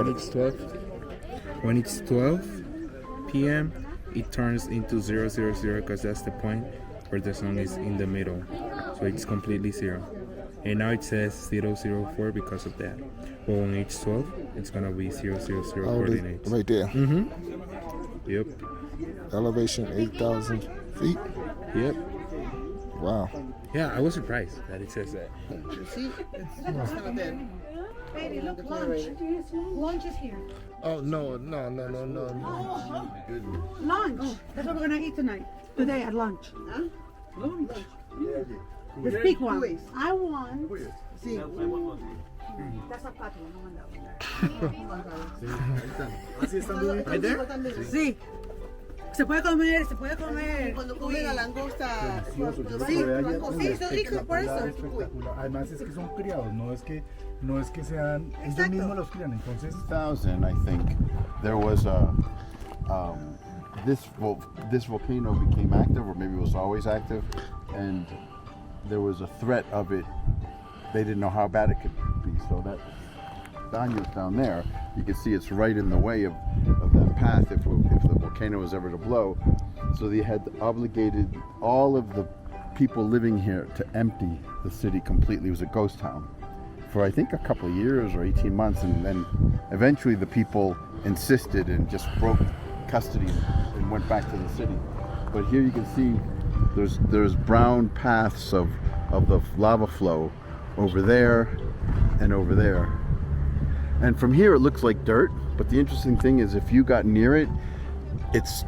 recorded. When it's 12 p.m., it turns into 000 because that's the point where the sun is in the middle. So it's completely zero. And now it says 004 because of that. But when it's 12, it's gonna be 000 coordinates. Right there. Yep. Elevation 8,000 feet. Yep. Wow. Yeah, I was surprised that it says that. See? It's not there. Baby, look, lunch. Lunch is here. Oh, no. Lunch. That's what we're gonna eat tonight. Today at lunch. Huh? Lunch. The big one. I want. Sí. That's a patio. No one that Right there? Sí. Se puede comer. Cuando comen la langosta. Sí, son ricos por eso. Espectacular. Además es que son criados, no es que sean ellos mismos los crían. Entonces, 2000, I think, there was a this volcano became active, or maybe it was always active, and there was a threat of it. They didn't know how bad it could be, so that Daniel's down there. You can see it's right in the way of that path if the volcano was ever to blow. So they had obligated all of the people living here to empty the city completely. It was a ghost town for I think a couple of years or 18 months, and then eventually the people insisted and just broke custody and went back to the city. But here you can see there's brown paths of the lava flow over there and over there. And from here it looks like dirt, but the interesting thing is if you got near it, it's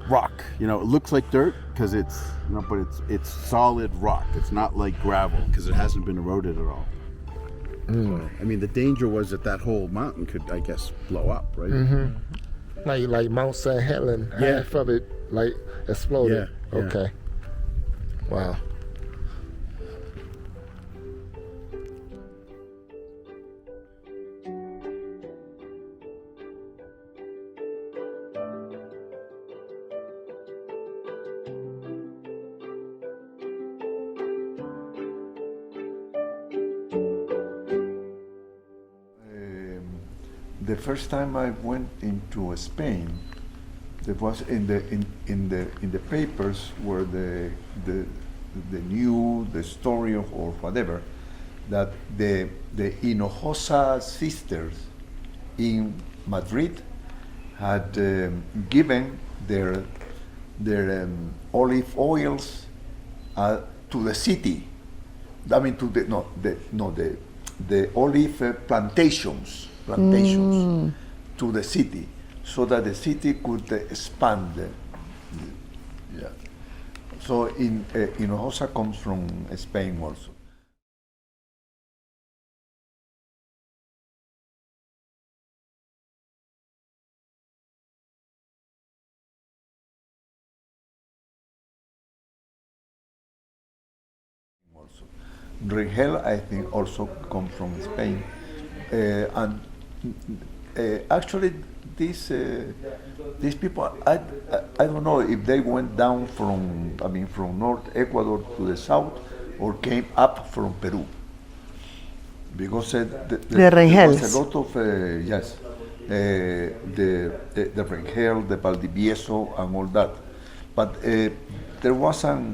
rock. You know, it looks like dirt because it's, you know, but it's solid rock. It's not like gravel because it hasn't been eroded at all. So, I mean, the danger was that whole mountain could, I guess, blow up, right? Like Mount St. Helen, half of it like exploded. Yeah. Okay. Wow. The first time I went into Spain, there was in the papers were the new the story of or whatever that the Hinojosa sisters in Madrid had given their olive oils to the city. I mean to the olive plantations to the city, so that the city could expand. Yeah. So Hinojosa comes from Spain also. Rengel, I think, also comes from Spain, and actually these people, I don't know if they went down from North Ecuador to the south or came up from Peru, because there was a lot of the Rengel, the Valdivieso, and all that, but there was a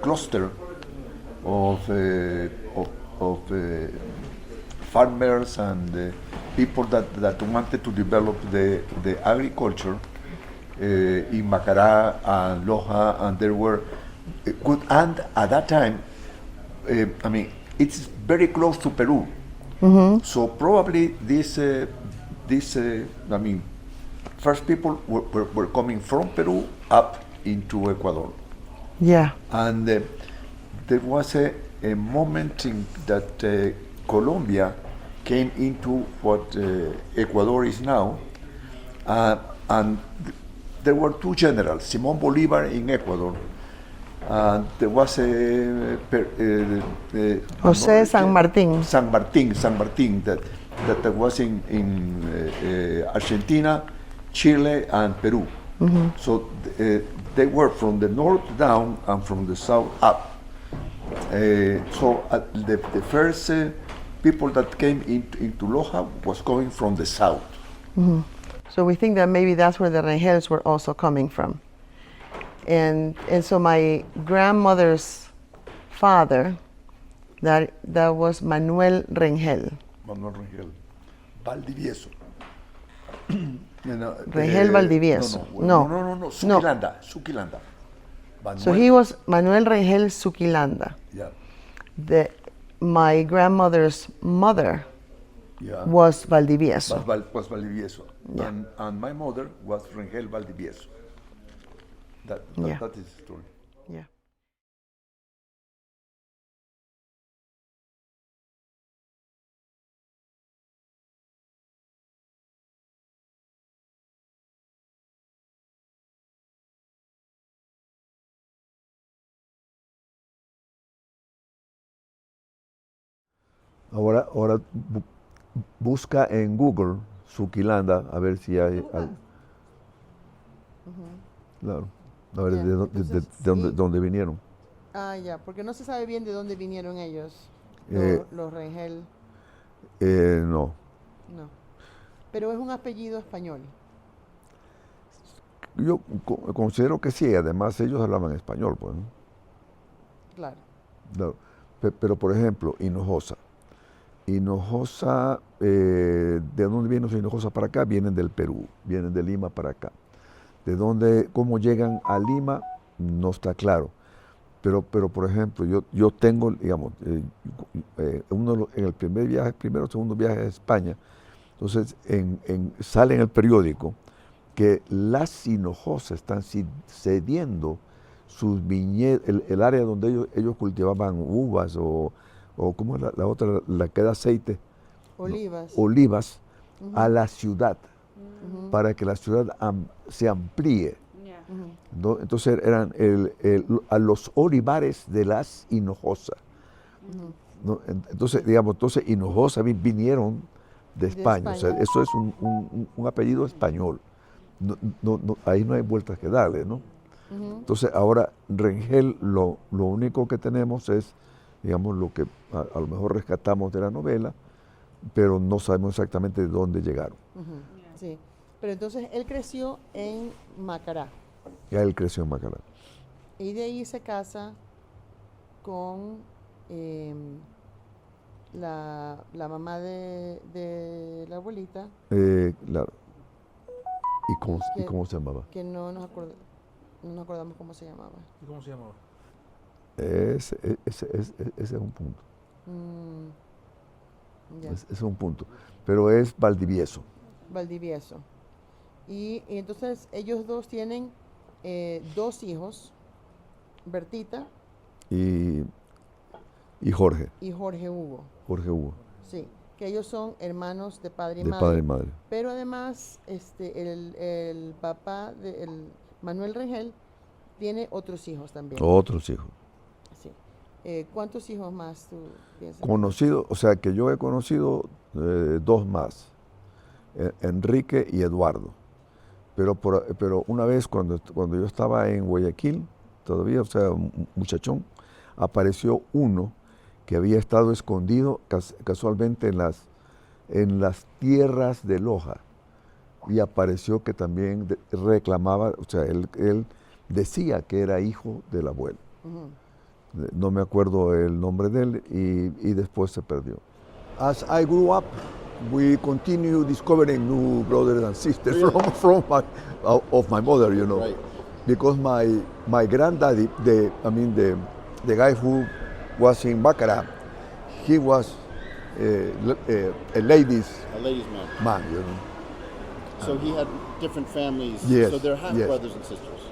cluster of farmers and people that wanted to develop the agriculture in Macará and Loja, and there were good, and at that time, I mean, it's very close to Peru, so probably this first people were coming from Peru up into Ecuador. Yeah. And there was a moment in that Colombia came into what Ecuador is now, and there were two generals, Simón Bolívar in Ecuador, and there was José San Martín. San Martín that was in Argentina, Chile, and Peru. So they were from the north down and from the south up. So the first people that came into Loja was coming from the south. So we think that maybe that's where the Rengels were also coming from. And so my grandmother's father, that was Manuel Rengel. Manuel Rengel. Valdivieso. Rengel Valdivieso. No. Suquilanda. So he was Manuel Rengel Suquilanda. Yeah. My grandmother's mother Yeah. was Valdivieso. Was Valdivieso. Yeah. And my mother was Rengel Valdivieso. That is the story. Yeah. Ahora busca en Google Suquilanda a ver si hay algo. Claro. A ver de dónde vinieron. Ah, ya, porque no se sabe bien de dónde vinieron ellos, los Rengel. No. No. Pero es un apellido español. Yo considero que sí, además ellos hablaban español, pues, ¿no? Claro. Claro. Pero por ejemplo, Hinojosa. Hinojosa, ¿de dónde vienen los Hinojosa para acá? Vienen del Perú, vienen de Lima para acá. Cómo llegan a Lima, no está claro. Pero por ejemplo, yo tengo, digamos, en el primero o segundo viaje a España, entonces sale en el periódico que las Hinojosas están cediendo sus viñedos, el área donde ellos cultivaban uvas o ¿cómo es la otra, la que da aceite? Olivas. Olivas, a la ciudad, para que la ciudad se amplíe. ¿No? Entonces eran a los olivares de las Hinojosa. ¿No? Entonces, digamos, Hinojosa vinieron de España. O sea, eso es un apellido español. Ahí no hay vueltas que darle, ¿no? Entonces, ahora Rengel, lo único que tenemos es, digamos, lo que a lo mejor rescatamos de la novela, pero no sabemos exactamente de dónde llegaron. Sí, pero entonces él creció en Macará. Ya él creció en Macará. Y de ahí se casa con la mamá de la abuelita. Claro. ¿Y cómo se llamaba? Que no nos acordamos cómo se llamaba. ¿Y cómo se llamaba? Ese es un punto. Ese es un punto. Pero es Valdivieso. Valdivieso. Y entonces ellos dos tienen 2 hijos, Bertita y Jorge. Y Jorge Hugo. Jorge Hugo. Sí, que ellos son hermanos de padre y de madre. Padre y madre. Pero además, el papá de Manuel Rengel tiene otros hijos también. Otros hijos. Sí. ¿Cuántos hijos más tú piensas? Conocido, o sea que yo he conocido 2 más, Enrique y Eduardo. Pero una vez cuando yo estaba en Guayaquil, todavía, o sea, un muchachón, apareció uno que había estado escondido casualmente en las tierras de Loja, y apareció que también reclamaba, o sea, él decía que era hijo del abuelo. No me acuerdo el nombre de él, y después se perdió. As I grew up, we continue discovering new brothers and sisters of my mother, you know, right. Because my granddaddy, the guy who was in Macará, he was a ladies man, you know. So he had different families. Yes, so they're half yes. brothers and sisters.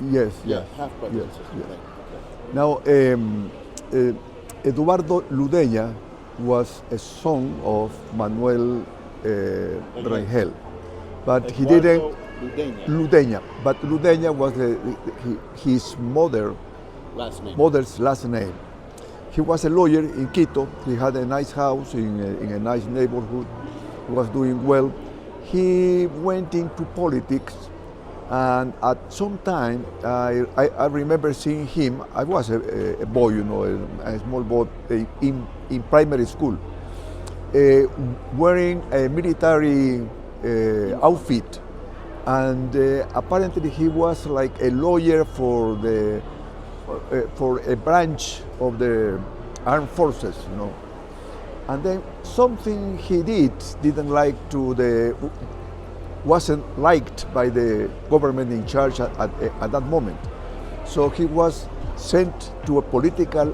Yes. Half brothers and sisters. Yes. Right. Now, Eduardo Ludeña was a son of Manuel Rengel, but he didn't. Ludeña, but Ludeña was his mother's last name. He was a lawyer in Quito. He had a nice house in a nice neighborhood. He was doing well. He went into politics And at some time, I remember seeing him. I was a boy, you know, a small boy in primary school, wearing a military outfit, and apparently he was like a lawyer for a branch of the armed forces, you know. And then something he didn't like wasn't liked by the government in charge at that moment. So he was sent to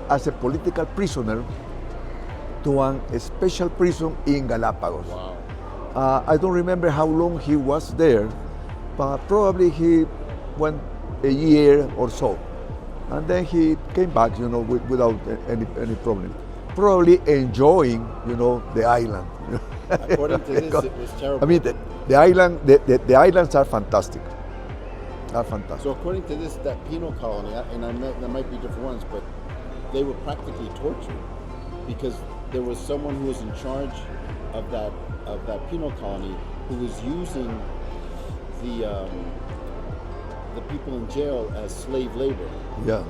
as a political prisoner to a special prison in Galapagos. Wow. I don't remember how long he was there, but probably he went a year or so. And then he came back, you know, without any problem. Probably enjoying, you know, the island. According to this, it was terrible. I mean, the islands are fantastic. So according to this, that penal colony, and there might be different ones, but they were practically tortured because there was someone who was in charge of that penal colony who was using the people in jail as slave labor. Yeah.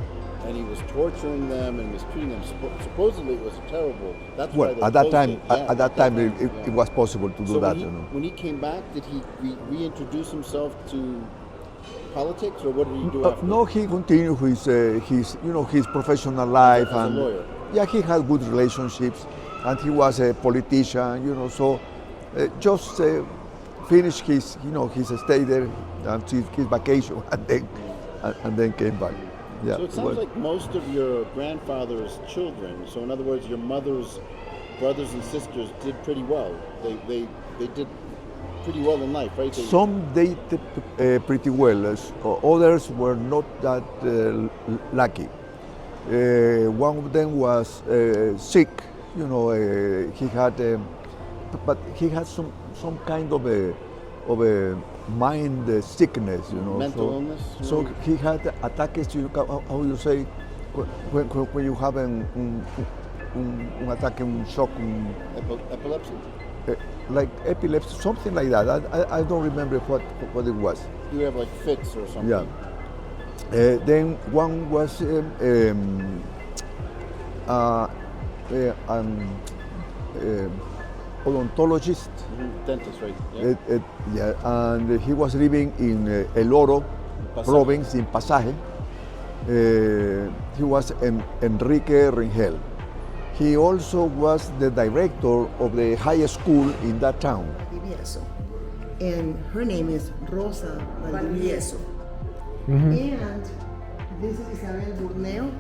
And he was torturing them and mistreating them. Supposedly, it was terrible. That's well, why at that time, it was possible to do that. When he came back, did he reintroduce himself to politics, or what did he do after? No, he continued his professional life as a lawyer. Yeah, he had good relationships, and he was a politician. You know, so just finished his stay there until his vacation, and then came back. Yeah, so it sounds like most of your grandfather's children, so in other words, your mother's brothers and sisters did pretty well. They did pretty well in life, right? Some did pretty well. Others were not that lucky. One of them was sick. You know, he had some kind of a mind sickness, you know. Mental illness? So he had attacks, how you say, when you have an attack, shock. Epilepsy? Like epilepsy, something like that. I don't remember what it was. You have like fits or something? Yeah. Then one was odontologist. Dentist, right? Yeah. And he was living in El Oro province in Pasaje. He was Enrique Rengel. He also was the director of the high school in that town. And her name is Rosa Valdivieso. And this is Isabel Burneo,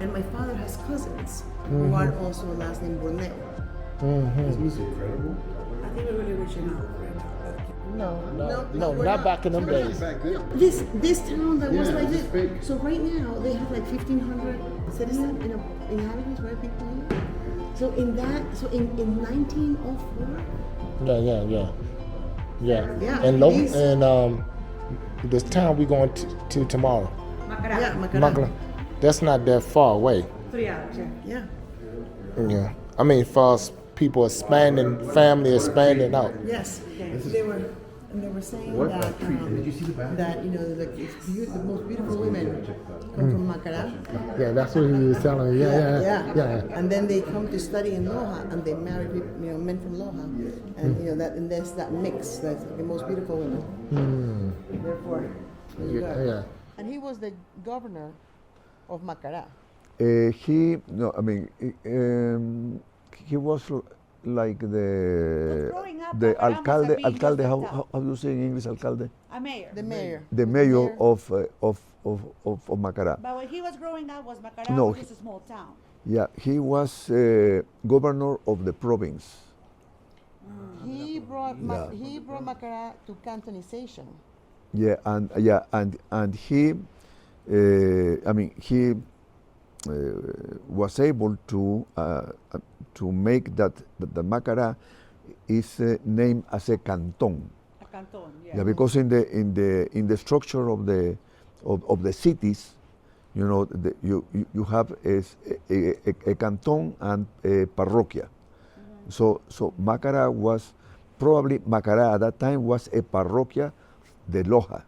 and my father has cousins who are also last name Burneo. Isn't this incredible? I think we're really reaching out. No, not back in them days. This town that was like this. So right now they have like 1,500 citizens, inhabitants, right? People here. So in 1904. Yeah. And this town we going to tomorrow. Macará. Yeah, Macará. That's not that far away. 3 hours. Yeah. Yeah. I mean, for us, people expanding, family expanding out. Yes. They were saying that the most beautiful women come from Macará. Yeah, that's what he was telling me. Yeah. And then they come to study in Loja, and they marry men from Loja, and and there's that mix. That's the most beautiful women. Therefore, Yeah. And he was the governor of Macará. He was like the Macará alcalde. How do you say in English, alcalde? A mayor. The mayor. The mayor of Macará. But when he was growing up, Macará No, was just a small town. Yeah, he was governor of the province. He brought Macará to cantonization. Yeah, and he, he was able to make that the Macará is named as a canton. A canton, yeah. Yeah, because in the structure of the cities, you have a canton and a parroquia. So Macará was probably at that time was a parroquia de Loja.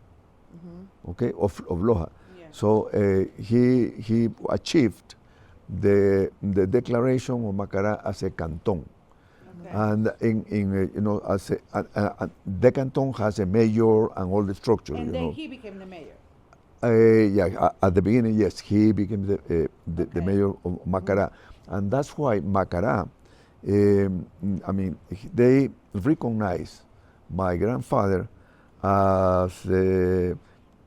okay, of Loja. So he achieved the declaration of Macará as a canton. And as the canton has a mayor and all the structure. And then he became the mayor. At the beginning, yes, he became the mayor of Macará, and that's why Macará. They recognize my grandfather as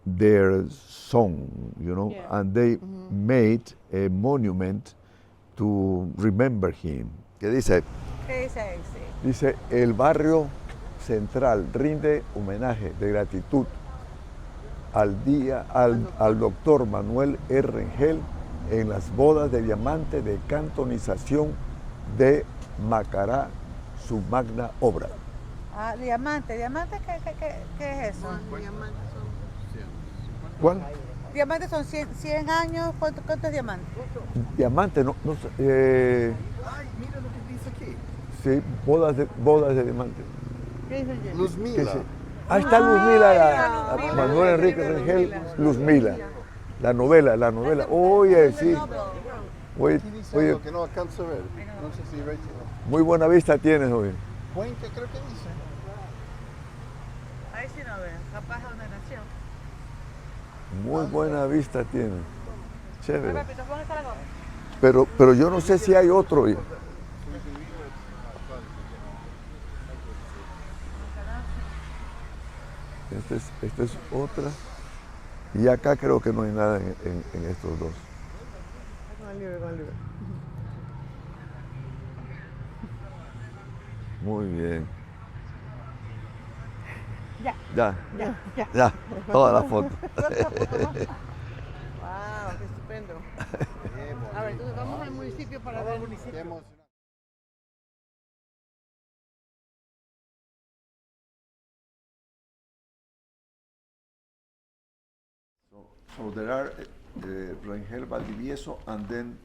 their son, and they made a monument to remember him. ¿Qué dice? ¿Qué dice ahí? Sí. Dice, el barrio central rinde homenaje de gratitud al doctor Manuel E. Rengel en las bodas de diamante de cantonización de Macará, su magna obra. Ah, diamante. ¿Diamante qué es eso? ¿Cuál? Diamantes son 100 años. ¿Cuántos diamantes? Diamante, no sé. Ay, mira lo que dice aquí. Sí, bodas de diamante. ¿Qué dice allí? Luzmila. Ahí está Luzmila, Manuel Enrique Rengel, Luzmila. La novela. Oye, sí. Oye, Dice algo que no alcanzo a ver. No sé si Rachel. muy buena vista tienes hoy. Puente creo que dice. Ahí sí no ve. Capaz de una nación. Muy buena vista tienes. Chévere. Rápido, ¿dónde está la gorra? Pero yo no sé si hay otro. Esta es otra. Y acá creo que no hay nada en estos dos. Muy bien. Ya. Toda la foto. Wow, qué estupendo. A ver, entonces vamos al municipio para ver el municipio. So there are Rengel Valdivieso, and then,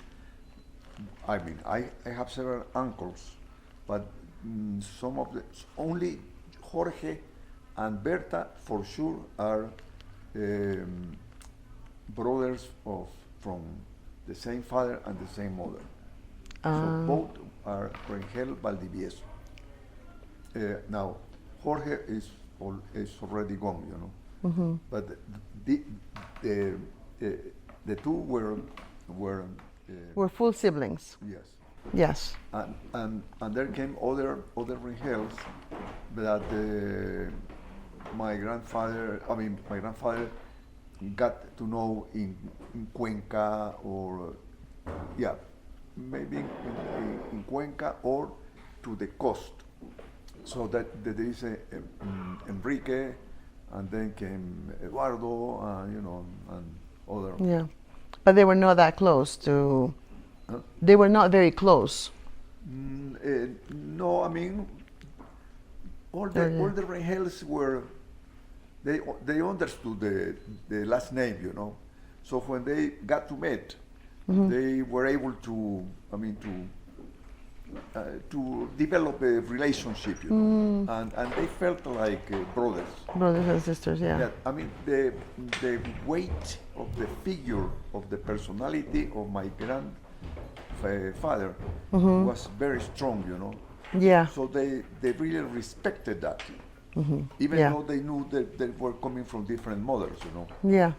I have several uncles, but some of the, only Jorge and Berta for sure are brothers from the same father and the same mother. So both are Rengel Valdivieso. Now, Jorge is already gone, but the two were We're full siblings. yes. Yes. And there came other Rengels that my grandfather got to know in Cuenca, or maybe in Cuenca or to the coast. So that there is Enrique, and then came Eduardo, and other. Yeah. But they were not that close to. They were not very close. No, all the Rengels were. They understood the last name, So when they got to meet, they were able to develop a relationship, and they felt like brothers. Brothers and sisters, yeah. The weight of the figure of the personality of my grandfather was very strong, Yeah. So they really respected that, even though they knew that they were coming from different mothers, Yeah.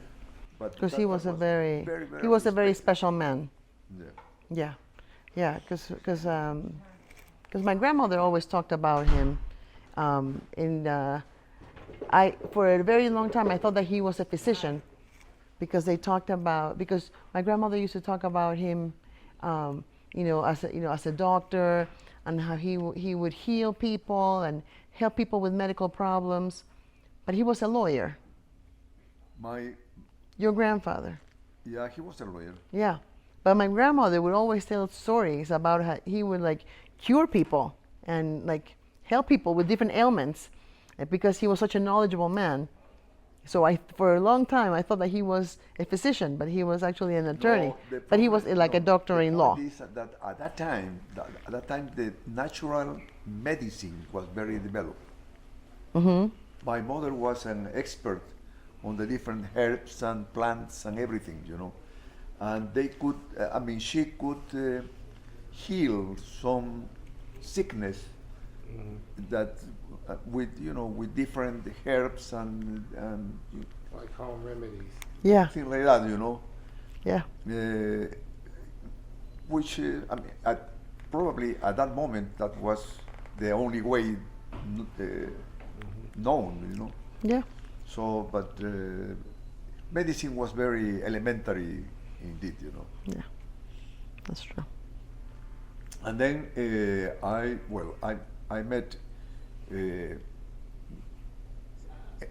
Because He was a very special man. Yeah. Yeah, because my grandmother always talked about him. For a very long time I thought that he was a physician, because my grandmother used to talk about him, as a doctor, and how he would heal people and help people with medical problems, but he was a lawyer. Your grandfather. Yeah, he was a lawyer. Yeah. But my grandmother would always tell stories about how he would cure people and help people with different ailments, because he was such a knowledgeable man. So for a long time I thought that he was a physician, but he was actually an attorney. But he was like a doctor in law. At that time, the natural medicine was very developed. My mother was an expert on the different herbs and plants and everything, you know. And they could, I mean, she could heal some sickness that with, you know, with different herbs and Like home remedies. Yeah, things like that, you know. yeah, Which I mean, probably at that moment that was the only way known, you know. yeah. So, but medicine was very elementary indeed, you know. Yeah, that's true. And then I met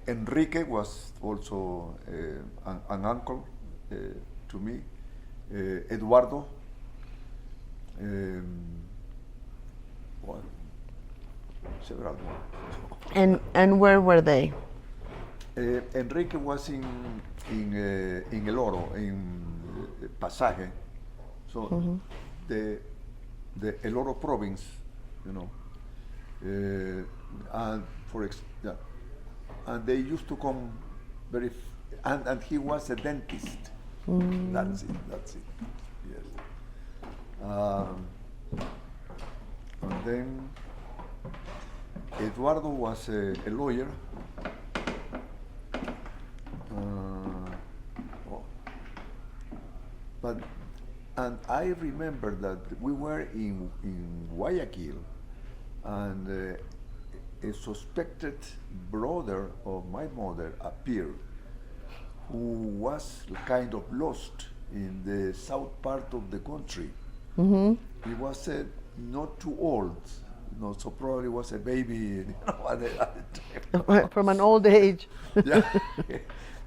Enrique was also an uncle to me. Eduardo. Well, several. And where were they? Enrique was in El Oro, in Pasaje. So the El Oro province, you know. And yeah. And they used to come and he was a dentist. That's it. Yes. And then Eduardo was a lawyer. And I remember that we were in Guayaquil, and a suspected brother of my mother appeared, who was kind of lost in the south part of the country. He was not too old, you know, so probably was a baby, you know, at the time. From an old age. Yeah,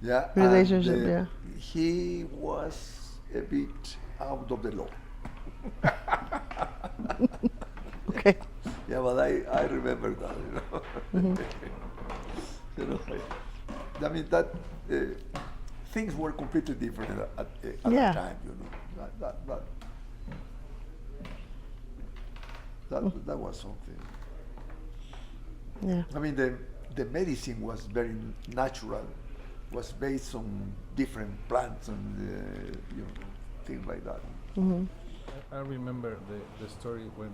yeah. Relationship, And, yeah. He was a bit out of the law. Okay. Yeah, but I remember that, you know. You know, I mean that things were completely different at Yeah. that time, you know. That was something. Yeah. I mean, the medicine was very natural, was based on different plants and you know, things like that. I remember the story when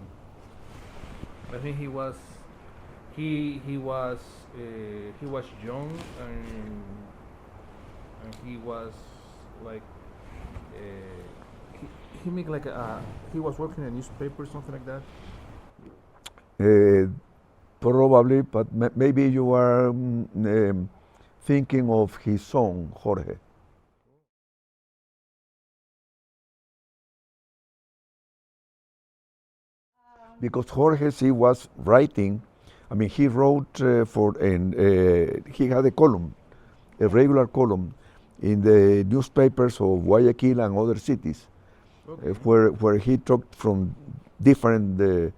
I think he was young and he was like he make like he was working in a newspaper, something like that. Probably, but maybe you are thinking of his son, Jorge. Because Jorge, he was writing, I mean, he wrote he had a column, a regular column in the newspapers of Guayaquil and other cities, where he talked from different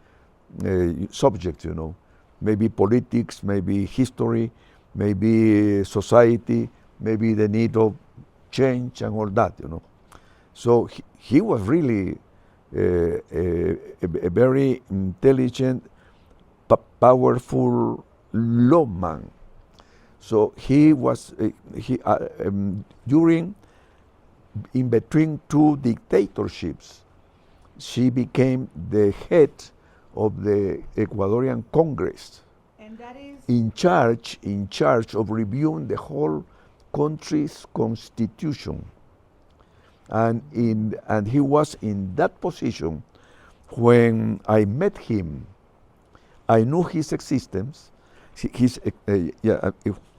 subjects, you know, maybe politics, maybe history, maybe society, maybe the need of change and all that, you know. So he was really a very intelligent, powerful lawman. So he was during in between two dictatorships, she became the head of the Ecuadorian Congress, And that is in charge of reviewing the whole country's constitution. And he was in that position when I met him. I knew his existence,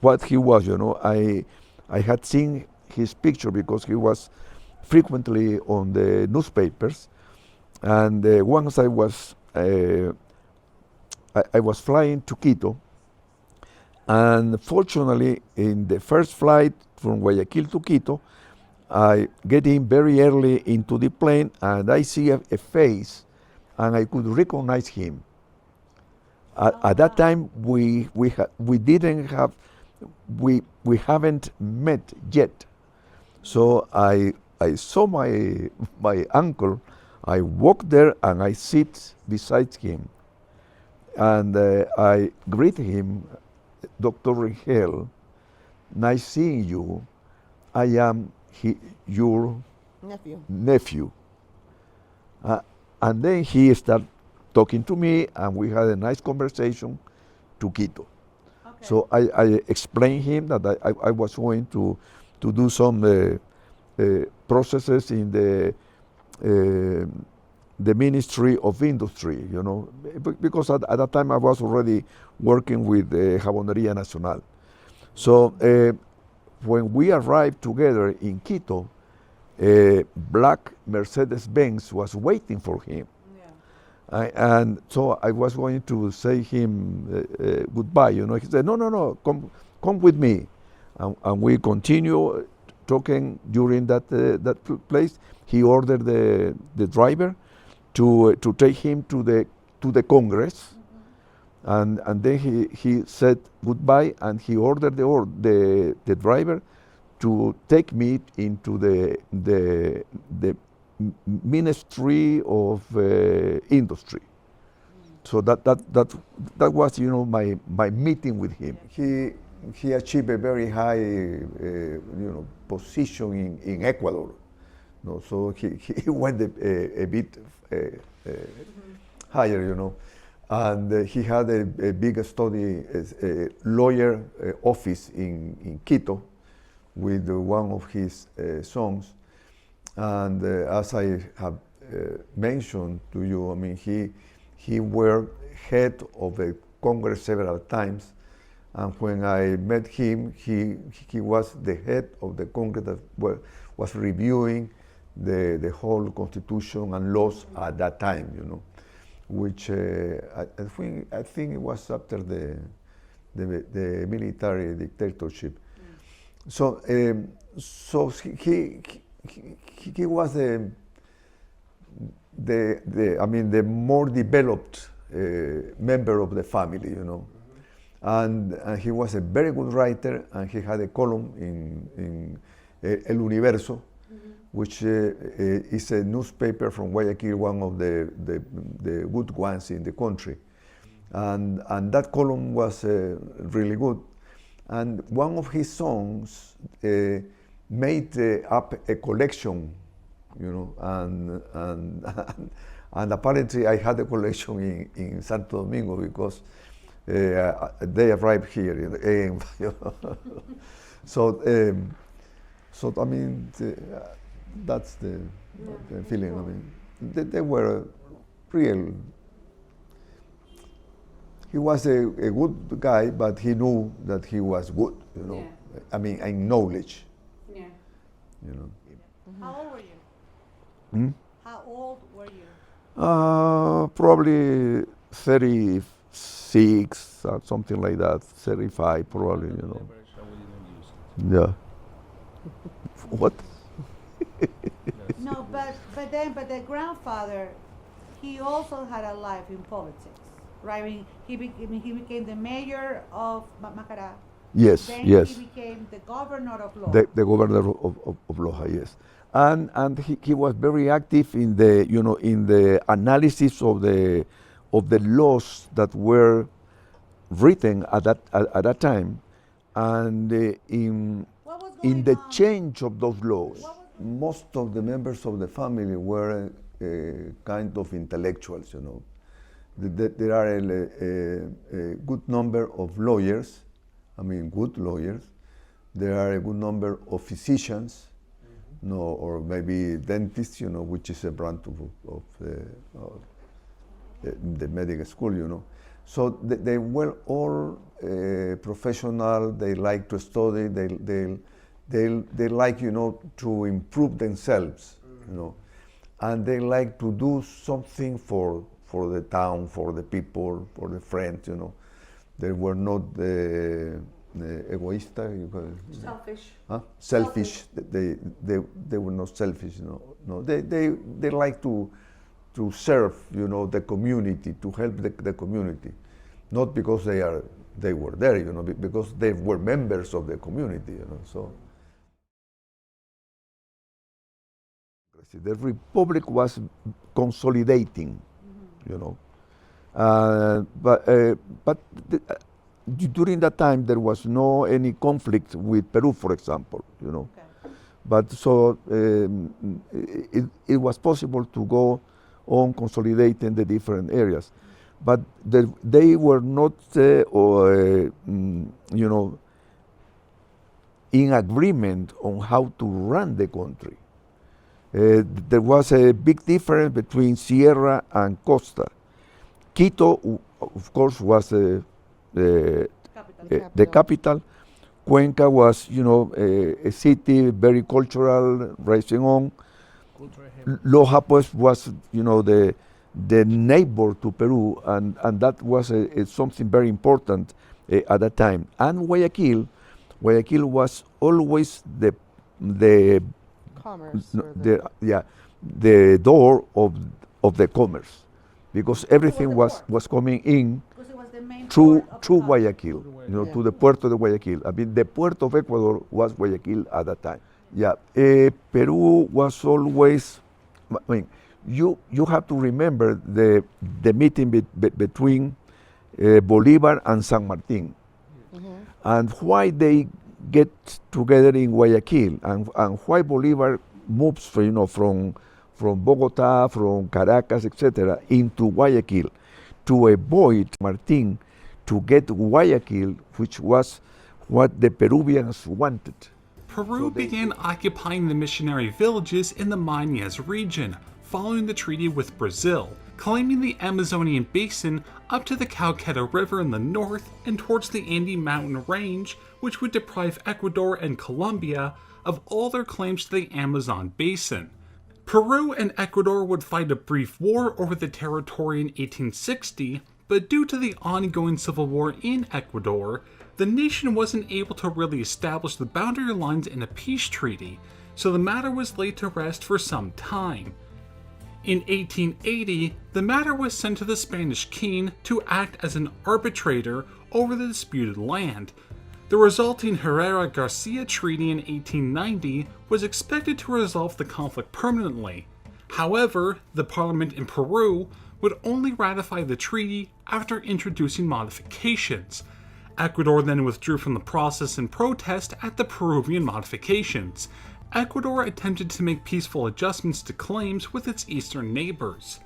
what he was, you know. I had seen his picture because he was frequently on the newspapers. And once I was flying to Quito, and fortunately, in the first flight from Guayaquil to Quito, I get in very early into the plane, and I see a face, and I could recognize him. At that time, we haven't met yet. So I saw my uncle. I walk there and I sit beside him, and I greet him, Dr. Rengel, nice seeing you. I am your nephew. And then he started talking to me, and we had a nice conversation to Quito. Okay. So I explained him that I was going to do some processes in the Ministry of Industry, you know, because at that time I was already working with Jabonería Nacional. So when we arrived together in Quito, black Mercedes-Benz was waiting for him. And so I was going to say him goodbye, you know. He said, no, come with me. And we continue talking during that place. He ordered the driver to take him to the Congress. And then he said goodbye, and he ordered the driver to take me into the Ministry of Industry. So that was, you know, my meeting with him. He achieved a very high position in Ecuador. No, so he went a bit higher, you know, and he had a big study, a lawyer office in Quito with one of his sons. And as I have mentioned to you, I mean, he were head of the Congress several times, and when I met him, he was the head of the Congress that was reviewing the whole constitution and laws at that time, you know, which I think it was after the military dictatorship. So he was the more developed member of the family, you know, and he was a very good writer, and he had a column in El Universo, which is a newspaper from Guayaquil, one of the good ones in the country, and that column was really good. And one of his songs made up a collection, you know, and apparently I had a collection in Santo Domingo because they arrived here. So I mean, that's the feeling. I mean, they were real. He was a good guy, but he knew that he was good, you know. Yeah. I mean, in knowledge. Yeah. You know. How old were you? Hmm? How old were you? Probably 36, something like that. 35, probably, you know. Yeah. What? No, but the grandfather, he also had a life in politics. Right, I mean, he became the mayor of Macará. Yes, then yes. He became the governor of Loja. The governor of Loja, yes, and he was very active in the analysis of the laws that were written at that time, and in the change of those laws. Most of the members of the family were kind of intellectuals, you know. There are a good number of lawyers, I mean good lawyers. There are a good number of physicians, no, or maybe dentists, you know, which is a branch of the medical school, you know. So they were all professional. They like to study. They like, you know, to improve themselves, you know, and they like to do something for the town, for the people, for the friends, you know. They were not egoista. Selfish. Huh? Selfish. They were not selfish, you know. No, they like to serve, you know, the community, to help the community, not because they were there, you know, because they were members of the community, you know. So the republic was consolidating, you know, but during that time there was no any conflict with Peru, for example, you know. Okay. But so it was possible to go on consolidating the different areas. But they were not, you know, in agreement on how to run the country. There was a big difference between Sierra and Costa. Quito, of course, was the capital. Cuenca was, you know, a city very cultural, rising on. Loja, pues, was, you know, the neighbor to Peru, and that was something very important at that time. And Guayaquil was always the Commerce. the door of the commerce, because everything was coming in Because it was the main through port of the country. Guayaquil, you know, to the Puerto de Guayaquil. I mean, the port of Ecuador was Guayaquil at that time. Yeah, Peru was always. I mean, you have to remember the meeting between Bolivar and San Martin, and why they get together in Guayaquil, and why Bolivar moves, you know, from Bogota, from Caracas, etc., into Guayaquil, to avoid Martin to get Guayaquil, which was what the Peruvians wanted. Peru began occupying the missionary villages in the Mayas region, following the treaty with Brazil, claiming the Amazonian basin up to the Cauqueta River in the north and towards the Andes mountain range, which would deprive Ecuador and Colombia of all their claims to the Amazon basin. Peru and Ecuador would fight a brief war over the territory in 1860, but due to the ongoing civil war in Ecuador, the nation wasn't able to really establish the boundary lines in a peace treaty, so the matter was laid to rest for some time. In 1880, the matter was sent to the Spanish king to act as an arbitrator over the disputed land. The resulting Herrera-Garcia Treaty in 1890 was expected to resolve the conflict permanently. However, the parliament in Peru would only ratify the treaty after introducing modifications. Ecuador then withdrew from the process in protest at the Peruvian modifications. Ecuador attempted to make peaceful adjustments to claims with its eastern neighbors.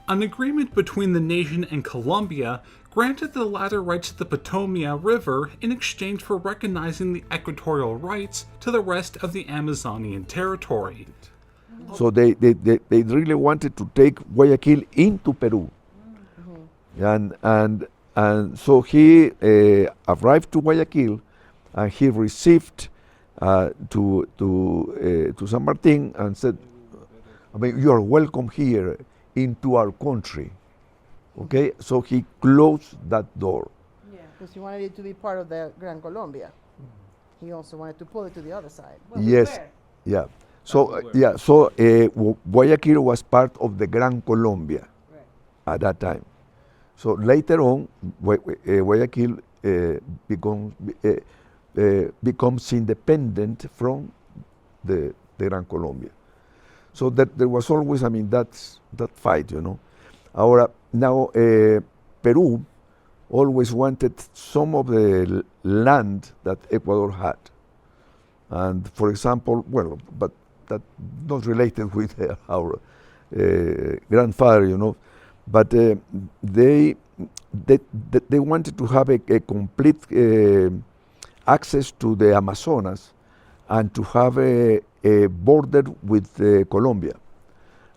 An agreement between the nation and Colombia granted the latter rights to the Potomac River in exchange for recognizing the equatorial rights to the rest of the Amazonian territory. So they really wanted to take Guayaquil into Peru, and so he arrived to Guayaquil, and he received to San Martin and said, I mean, you are welcome here into our country. Okay, so he closed that door. Yeah, because he wanted it to be part of the Gran Colombia. He also wanted to pull it to the other side. Well, Yes, where? yeah. So Guayaquil was part of the Gran Colombia at that time. So later on, Guayaquil becomes independent from the Gran Colombia. So that there was always, I mean, that fight, you know. Now Peru always wanted some of the land that Ecuador had. And for example, well, but that not related with our grandfather, you know, but they wanted to have a complete access to the Amazonas and to have a border with Colombia.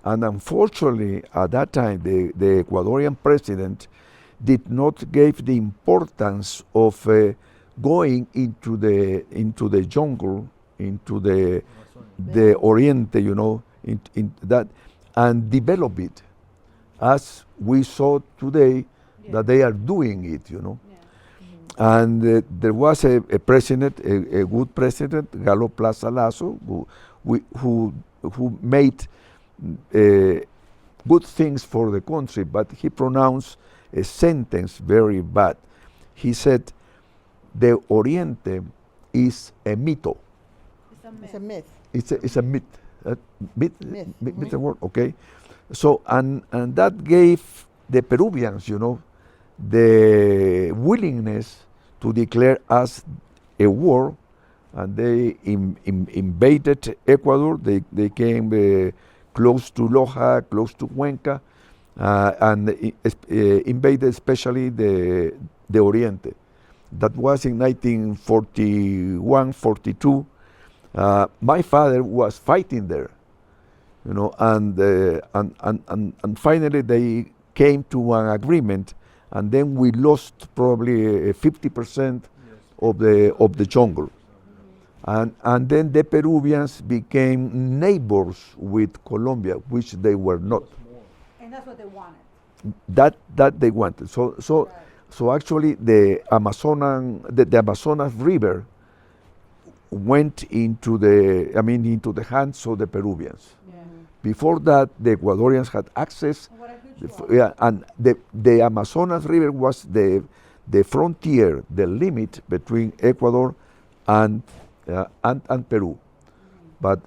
And unfortunately, at that time, the Ecuadorian president did not give the importance of going into the jungle, into the Oriente, you know, in that, and develop it, as we saw today that they are doing it, you know. And there was a president, a good president, Galo Plaza Lasso, who made good things for the country, but he pronounced a sentence very bad. He said, the Oriente is a mito. It's a myth. It's a myth. Myth a word, okay. So, and that gave the Peruvians, you know, the willingness to declare us a war, and they invaded Ecuador. They came close to Loja, close to Wodkah, and invaded especially the Oriente. That was in 1941, 42. My father was fighting there, you know, and finally they came to an agreement, and then we lost probably 50% of the jungle. And then the Peruvians became neighbors with Colombia, which they were not. And that's what they wanted. That they wanted. So actually the Amazonas River went into the hands of the Peruvians. Yeah. Before that, the Ecuadorians had access. And the Amazonas River was the frontier, the limit between Ecuador and Peru. But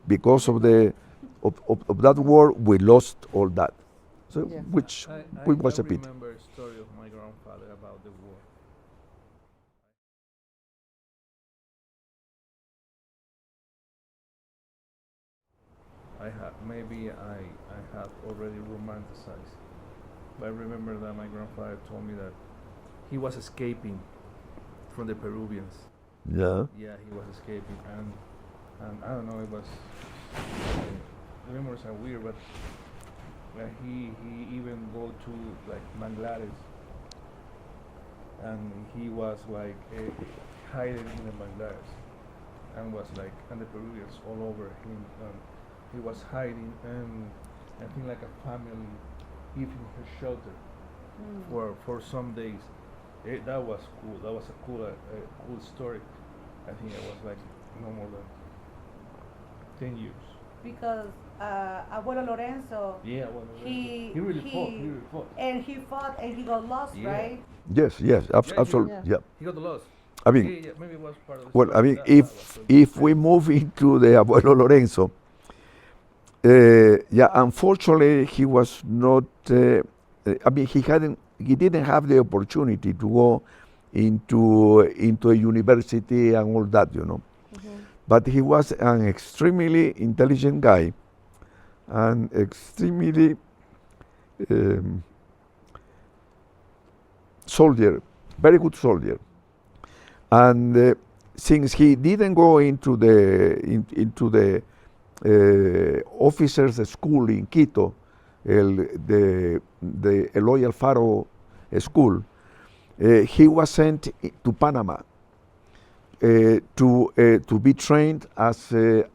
because of that war, we lost all that. So which was a pity. I remember a story of my grandfather about the war. I have already romanticized, but I remember that my grandfather told me that he was escaping from the Peruvians. Yeah. Yeah, he was escaping, and I don't know, it was the memories are weird, but he even go to like Bangladesh, and he was like hiding in the Bangladesh, and was like, and the Peruvians all over him. He was hiding, and I think like a family giving her shelter for some days. That was cool. That was a cool story. I think it was like no more than 10 years. Because Abuelo Lorenzo, Yeah, well, he really fought. And he fought and he got lost, Yeah. right? Yes, absolutely. Yeah. He got lost. I mean, Yeah, maybe it was part of the well, story. I mean, That was if we move into the Abuelo Lorenzo, unfortunately, he was not. He didn't have the opportunity to go into a university and all that, you know. But he was an extremely intelligent guy, and extremely soldier, very good soldier. And since he didn't go into the officers' school in Quito, the Eloy Alfaro school, he was sent to Panama to be trained as an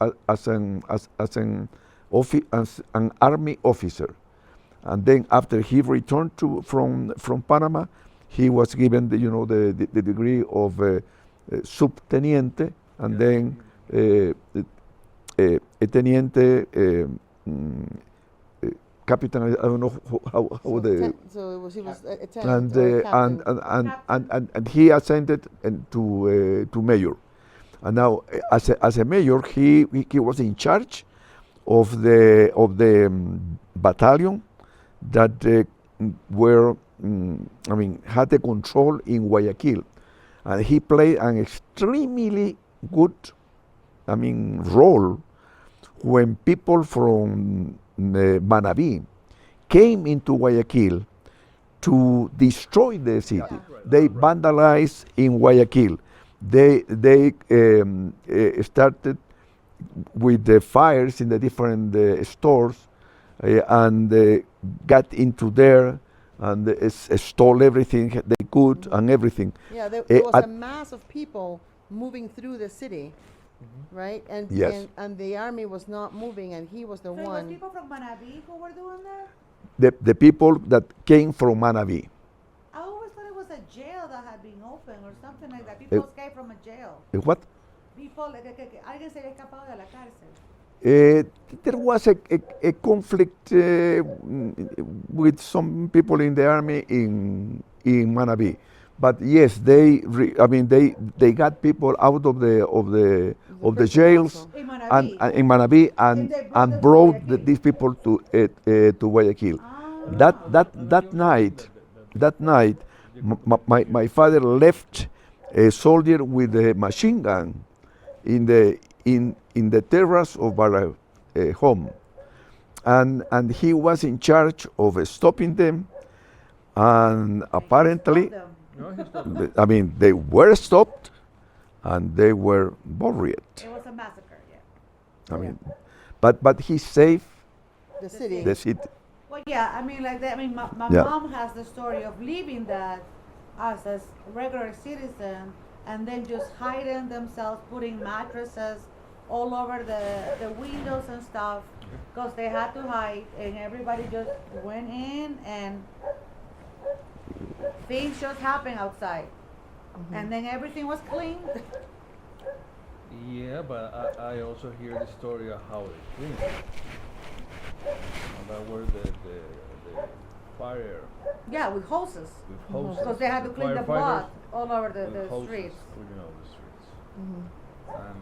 army officer. And then after he returned from Panama, he was given the degree of subteniente, and then a teniente, captain. I don't know how the. So he was a And captain. and he ascended to mayor, and now as a mayor he was in charge of the battalion that were had the control in Guayaquil, and he played an extremely good role when people from Manabí came into Guayaquil to destroy the city. Yeah. They vandalized in Guayaquil. They started with the fires in the different stores and got into there and stole everything they could and everything. Yeah, there was a mass of people moving through the city, right? And, yes. and the army was not moving, and he was the one. So it was people from Manabí who were doing that? The people that came from Manabí. I always thought it was a jail that had been opened or something like that. People escaped from a jail. What? People, alguien se había escapado de la cárcel. There was a conflict with some people in the army in Manabí, but yes, they got people out of the jails in Manabí and brought these people to Guayaquil. That night My father left a soldier with a machine gun in the terrace of our home, and he was in charge of stopping them, and apparently, I mean, they were stopped, and they were buried. It was a massacre, yeah. I mean, but he saved The city. the city. Well, yeah, I mean, like that. I mean, my Yeah. mom has the story of leaving that us as regular citizen, and then just hiding themselves, putting mattresses all over the windows and stuff, because they had to hide, and everybody just went in, and things just happened outside, and then everything was cleaned. Yeah, but I also hear the story of how they clean it. About where the fire Yeah, with hoses, with hoses. because they had to clean the blood firefighters all over the with hoses streets. cleaning all the streets. And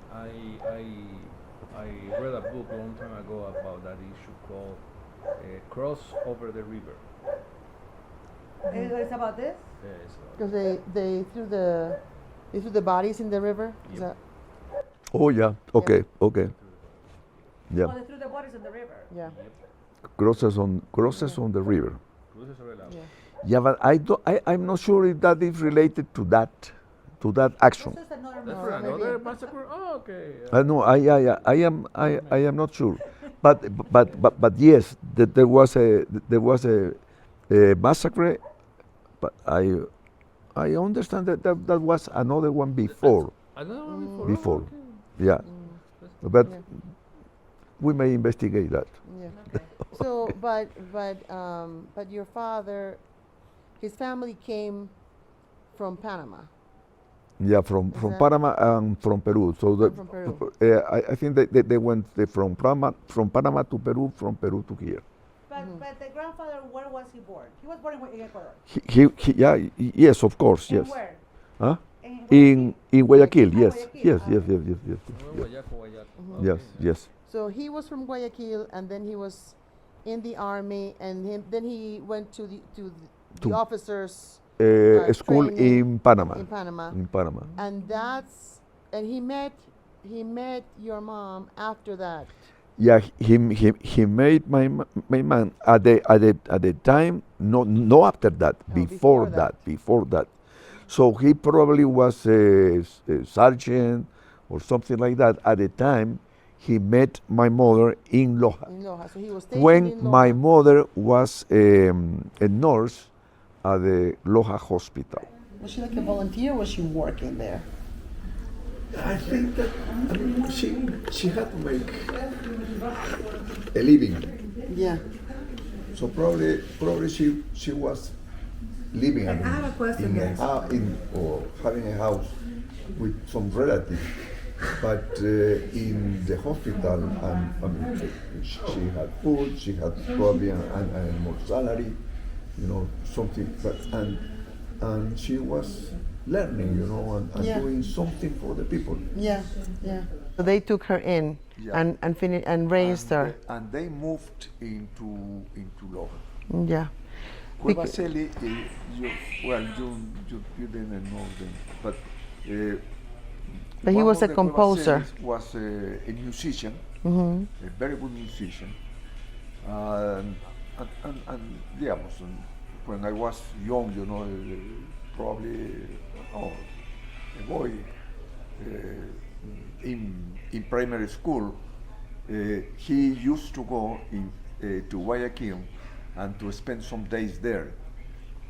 I read a book a long time ago about that issue called Cross Over the River. It's about this. Yeah, it's about Because they threw the bodies in the river. Is Yep. that, Oh yeah. Okay. Okay. Yeah. Oh, they threw the bodies in the river. yeah. Crosses on the river. Cruces sobre el agua. Yeah. Yeah, but I'm not sure if that is related to that action. This is another That's movie. for maybe. another massacre. Oh, okay. No, I am not sure, but yes, that there was a massacre, but I understand that was another one before, Another one before, okay. yeah, but Yeah. we may investigate that. Yeah. So, but your father, his family came from Panama. Yeah, from that- Panama and from Peru. So From Peru. I think they went from Panama to Peru, from Peru to here. But the grandfather, where was he born? He was born in Ecuador. Yes, of course, In yes. where? Huh? In In Guayaquil, Ah, yes, Guayaquil, yes, ah. yes. Guayaco. Yes, yes. So he was from Guayaquil, and then he was in the army, and then he went to the To- officers School training in Panama. in Panama, In Panama. and he met your mom after that. Yeah, he made my man at the time. No, after that. before Before that. So he probably was a sergeant or something like that. At the time, he met my mother in Loja. In Loja. So he was stationed When in Loja. my mother was a nurse at the Loja hospital. Was she like a volunteer or was she working there? I think that she had to make a living. Yeah. So probably she was living I have a question, yes. or having a house with some relatives, but in the hospital, she had food, she had probably an more salary, something, and she was learning, and Yeah. doing something for the people. Yeah. Yeah. So they took her in Yeah. and raised her. And they moved into Loja. Yeah. Cuevaseli, you didn't know them, but But he one was of a the composer. Cuevaselis was a musician, Mhm. a very good musician. And digamos, when I was young, probably a boy in primary school, he used to go to Guayaquil and to spend some days there.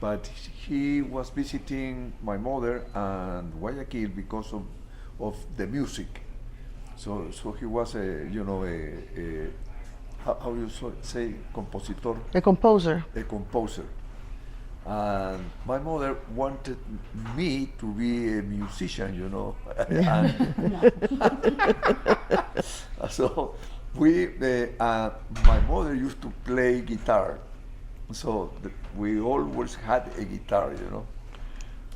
But he was visiting my mother and Guayaquil because of the music. So he was how you say compositor? A composer. A composer. And my mother wanted me to be a musician, And so my mother used to play guitar. So we always had a guitar,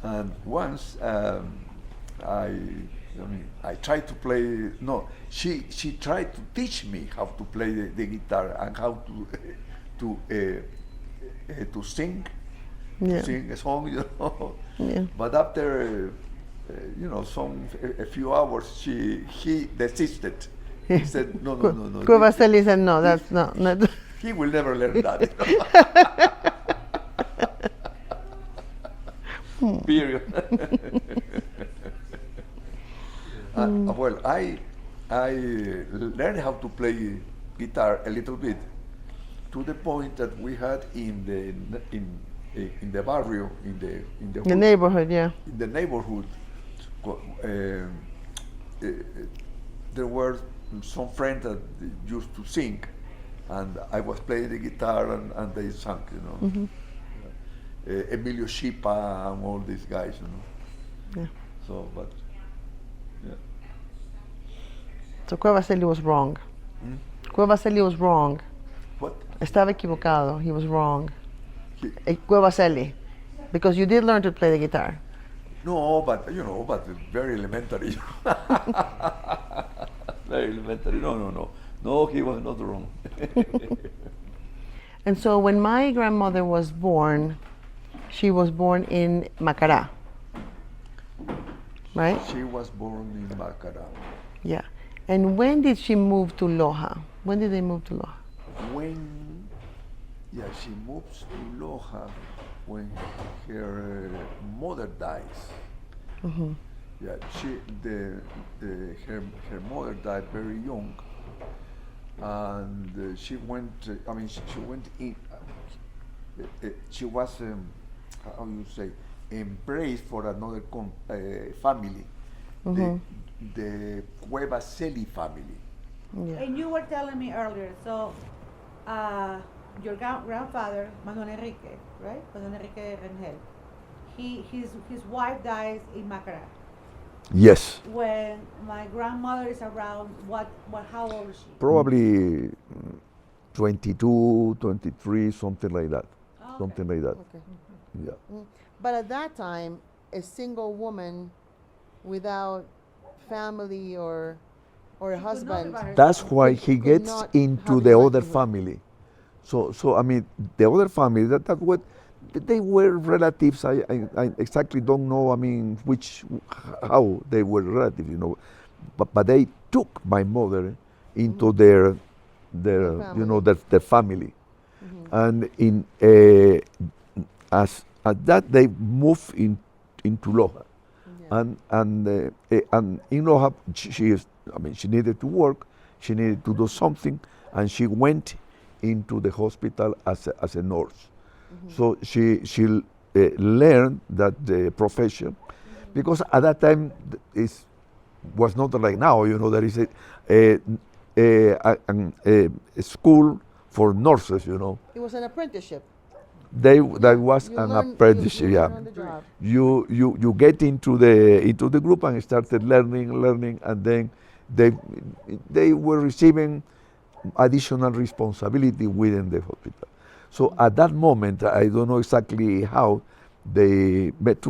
And once I tried to play. No, she tried to teach me how to play the guitar and how to sing. Yeah. sing a song, you know. Yeah. But after, you know, a few hours, he desisted. He said, no. Cuevaseli said, no, that's not. He will never learn that. Period. Well, I learned how to play guitar a little bit, to the point that we had in the barrio, in the The hood, neighborhood, yeah. in the neighborhood, there were some friends that used to sing, and I was playing the guitar and they sang, you know. Mm-hmm. Emilio Shipa and all these guys, you know. Yeah. So, but yeah. So Cuevaseli was wrong. Hmm? Cuevaseli was wrong. What? Estaba equivocado. He was wrong. Cuevaseli. Because you did learn to play the guitar. No, but you know, but very elementary. Very elementary. No, he was not wrong. And so when my grandmother was born, she was born in Macará. Right? She was born in Macará. Yeah. And when did she move to Loja? When did they move to Loja? She moves to Loja when her mother dies. Mm-hmm. Yeah, her mother died very young, and she went. She went in. She was, how you say, embraced for another family, Mm-hmm. the Cuevaseli family. Yeah. And you were telling me earlier, so your grandfather, Manuel Enrique, right? Manuel Enrique Rengel. His wife dies in Macará. Yes. When my grandmother is around, how old is she? Probably 22, 23, something like that. Okay. Something like that. Okay. Yeah. But at that time, a single woman without family or a husband. That's why he could gets not into have the a other livelihood. family. So I mean, the other family that what they were relatives. I exactly don't know. I mean, how they were relatives, you know. But they took my mother into their you know, their family, and as at that they moved into Loja. And in Loja, she needed to work, she needed to do something, and she went into the hospital as a nurse. So she learned that the profession, because at that time was not like now. You know, there is a school for nurses. You know, It was an apprenticeship. that was You an learn- apprenticeship. you Yeah, learn on the job. you get into the group and started learning, and then they were receiving additional responsibility within the hospital. So at that moment, I don't know exactly how they met.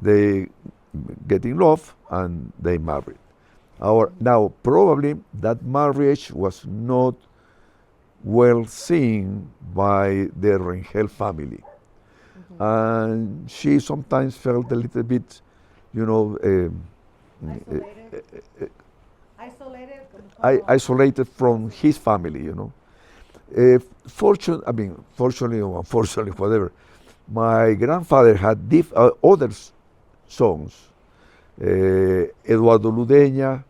They get in love, and they married. Now probably that marriage was not well seen by the Rengel family, and she sometimes felt a little bit, you know, isolated from his family, you know. Fortunately or unfortunately, whatever, my grandfather had other songs. Eduardo Ludeña,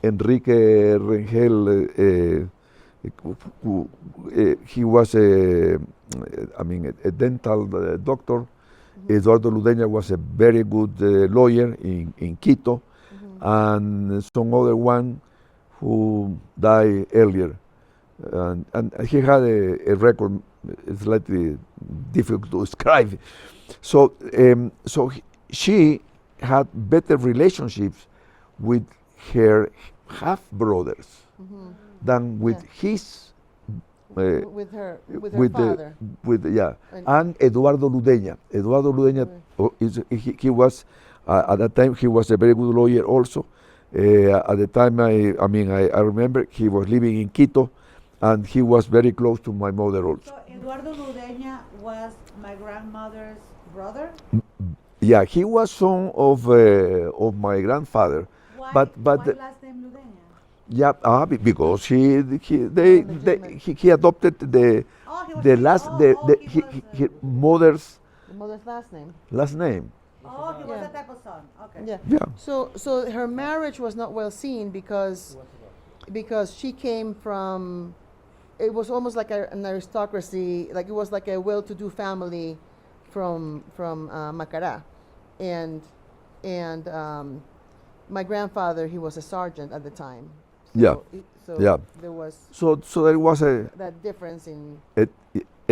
Enrique Rengel, he was a dental doctor. Eduardo Ludeña was a very good lawyer in Quito, and some other one who died earlier, and he had a record slightly difficult to describe. So she had better relationships with her half brothers than with his with her father. And Eduardo Ludeña. Eduardo Ludeña, he was at that time he was a very good lawyer also. At the time, I remember he was living in Quito, and he was very close to my mother also. So Eduardo Ludeña was my grandmother's brother? Yeah, he was son of my grandfather, Why, but why last name Ludeña? yeah, because he adopted the Oh, he was the the- last oh, the, oh, the he was, his mother's The mother's last name. last name. Oh, he was Yeah. that type of son. Okay. Yeah. Yeah. So her marriage was not well seen because she came from, it was almost like an aristocracy, like it was like a well-to-do family from Macará, and my grandfather, he was a sergeant at the time. Yeah. So Yeah. there was So there was that difference in a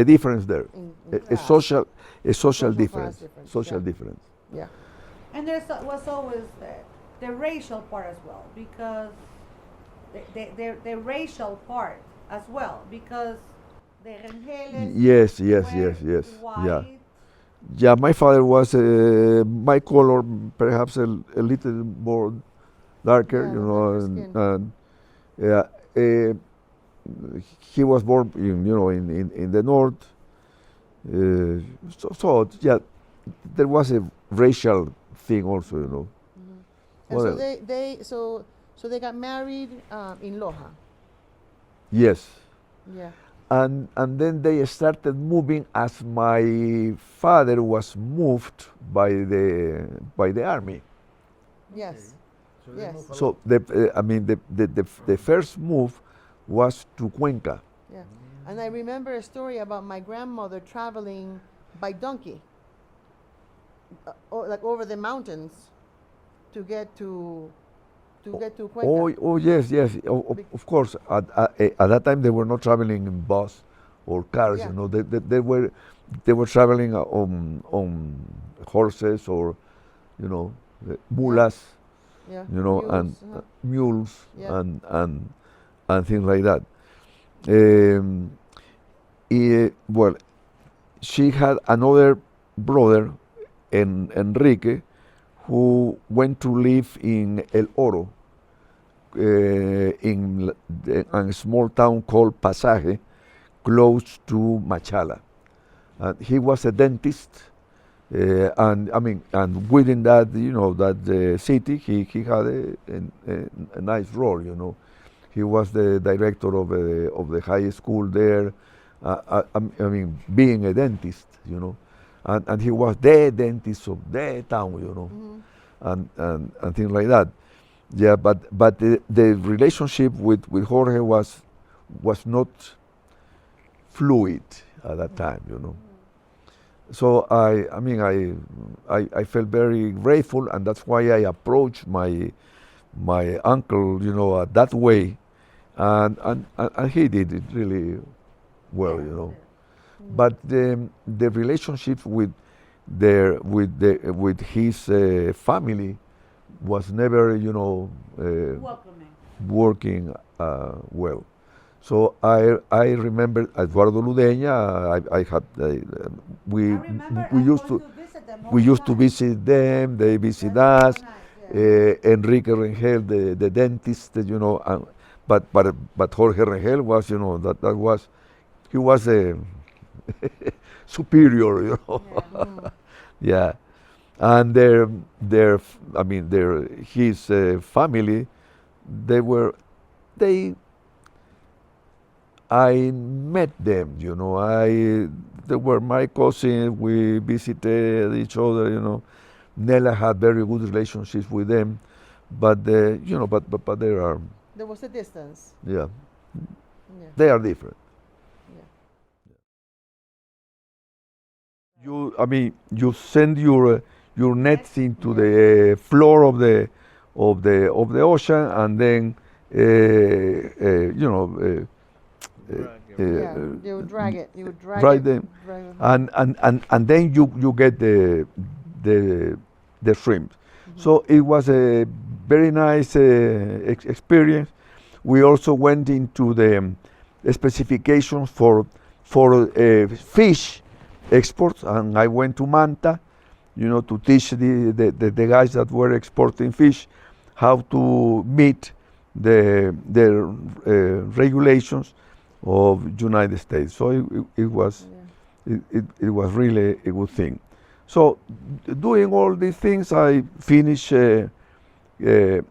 difference there, in a class. social class difference, difference, social yeah. difference. Yeah. And was always the racial part as well, because the racial part as well, because the Rengeles Yes, were yeah. white. Yeah, my father was my color, perhaps a little more darker, Yeah, you know, darker and, skin. yeah, he was born, in the north. So yeah, there was a racial thing also, you know. And What so else? they got married in Loja. Yes. Yeah. And then they started moving as my father was moved by the army. Yes. So they Yes. move a lot. So the first move was to Cuenca. Yeah. And I remember a story about my grandmother traveling by donkey, like over the mountains, to get to Cuenca. Oh yes. Of course. At that time they were not traveling in bus or cars. Yeah. You know, they were traveling on horses or, mulas. Yeah. You know, Mules, and mules Yeah. and things like that. Well, she had another brother, Enrique, who went to live in El Oro, in a small town called Pasaje, close to Machala. He was a dentist. And within that, that city, he had a nice role. He was the director of the high school there. Being a dentist, and he was the dentist of the town, and things like that. Yeah, but the relationship with Jorge was not fluid at that time, So I felt very grateful, and that's why I approached my uncle, that way, and he did it really well, But the relationship with his family was never, Welcoming. working well. So I remember Eduardo Ludeña. We remember we I used going to visit them all we the used to time. visit them. They visit us. That's so nice, yeah. Enrique Rengel, the dentist, but Jorge Rengel was, he was a superior, Yeah, and his family, I met them, they were my cousins. We visited each other, Nella had very good relationships with them, but but there was a distance. Yeah, Yeah. they are different. Yeah. You send your nets into the floor of the ocean, and then Yeah, you would drag it. You would drag drag it. them, drag it. and then you get the shrimp. So it was a very nice experience. We also went into the specifications for fish exports, and I went to Manta, to teach the guys that were exporting fish how to meet the regulations of United States. So it was it was really a good thing. So doing all these things, I finished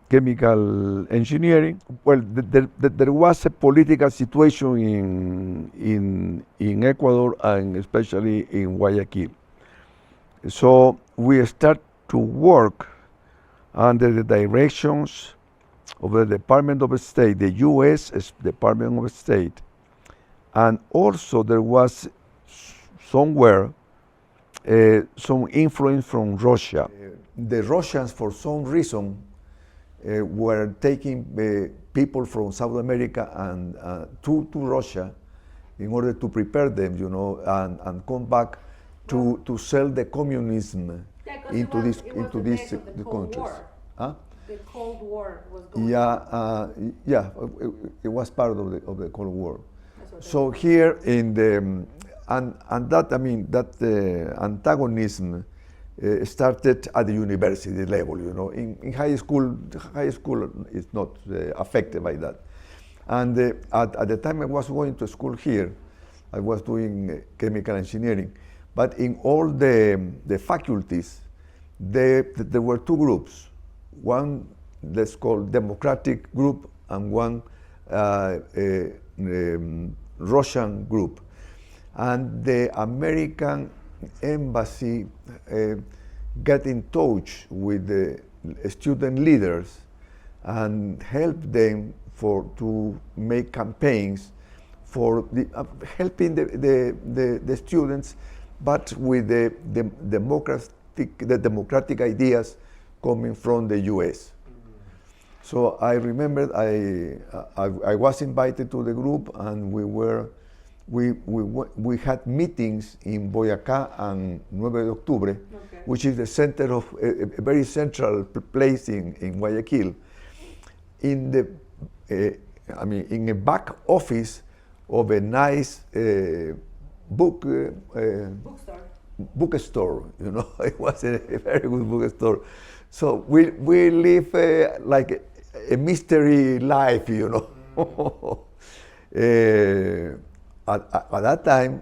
chemical engineering. Well, there was a political situation in Ecuador and especially in Guayaquil. So we start to work under the directions of the Department of State, the U.S. Department of State, and also there was somewhere some influence from Russia. The Russians, for some reason, were taking people from South America and to Russia in order to prepare them, you know, and come back to sell the communism into these the countries. Huh? The Cold War was going on. It was part of the Cold War. So here in the and that, I mean, that antagonism started at the university level, you know. In high school is not affected by that. And at the time I was going to school here, I was doing chemical engineering. But in all the faculties, there were two groups. One that's called Democratic group and one Russian group. And the American embassy got in touch with the student leaders and helped them to make campaigns for helping the students, but with the democratic ideas coming from the U.S. So I remember I was invited to the group, and we had meetings in Wodkah and 9 de Octubre, which is the center of a very central place in Guayaquil. In a back office of a nice bookstore, you know. It was a very good bookstore. So we live like a mystery life, you know. At that time,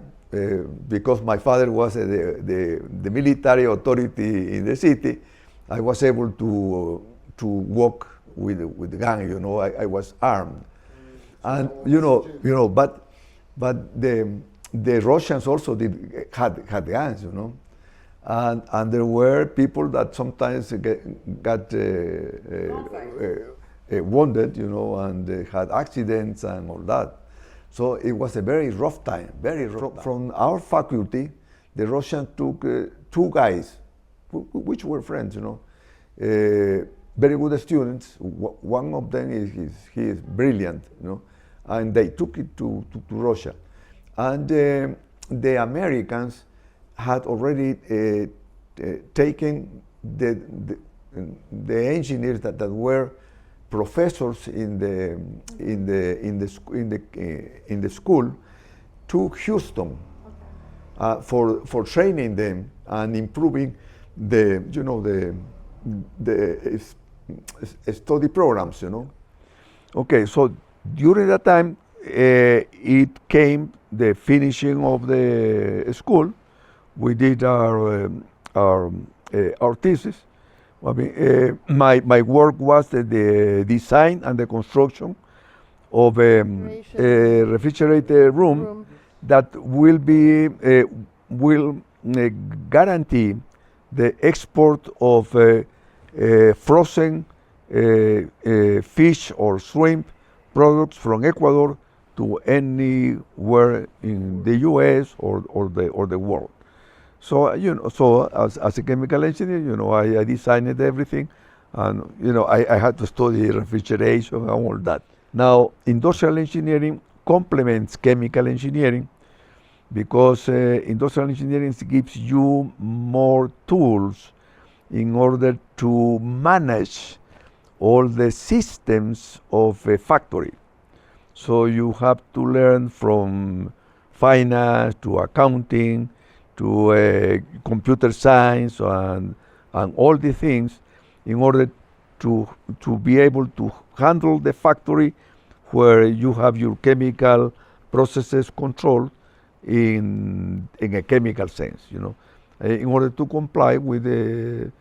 because my father was the military authority in the city, I was able to walk with the gun, you know. I was armed, and you know, but the Russians also had guns, you know, and there were people that sometimes got wounded, you know, and they had accidents and all that. So it was a very rough time, very rough. From our faculty, the Russians took two guys, which were friends, you know, very good students. One of them he is brilliant, you know, and they took it to Russia. And the Americans had already taken the engineers that were professors in the school to Houston for training them and improving the study programs, you know. Okay, so during that time it came the finishing of the school. We did our thesis. I mean, my work was the design and the construction of a refrigerated room that will guarantee the export of frozen fish or shrimp products from Ecuador to anywhere in the U.S. or the world. So so as a chemical engineer, you know, I designed everything, and you know, I had to study refrigeration and all that. Now, industrial engineering complements chemical engineering because industrial engineering gives you more tools in order to manage all the systems of a factory. So you have to learn from finance to accounting to computer science and all the things in order to be able to handle the factory where you have your chemical processes control in a chemical sense, you know, in order to comply with the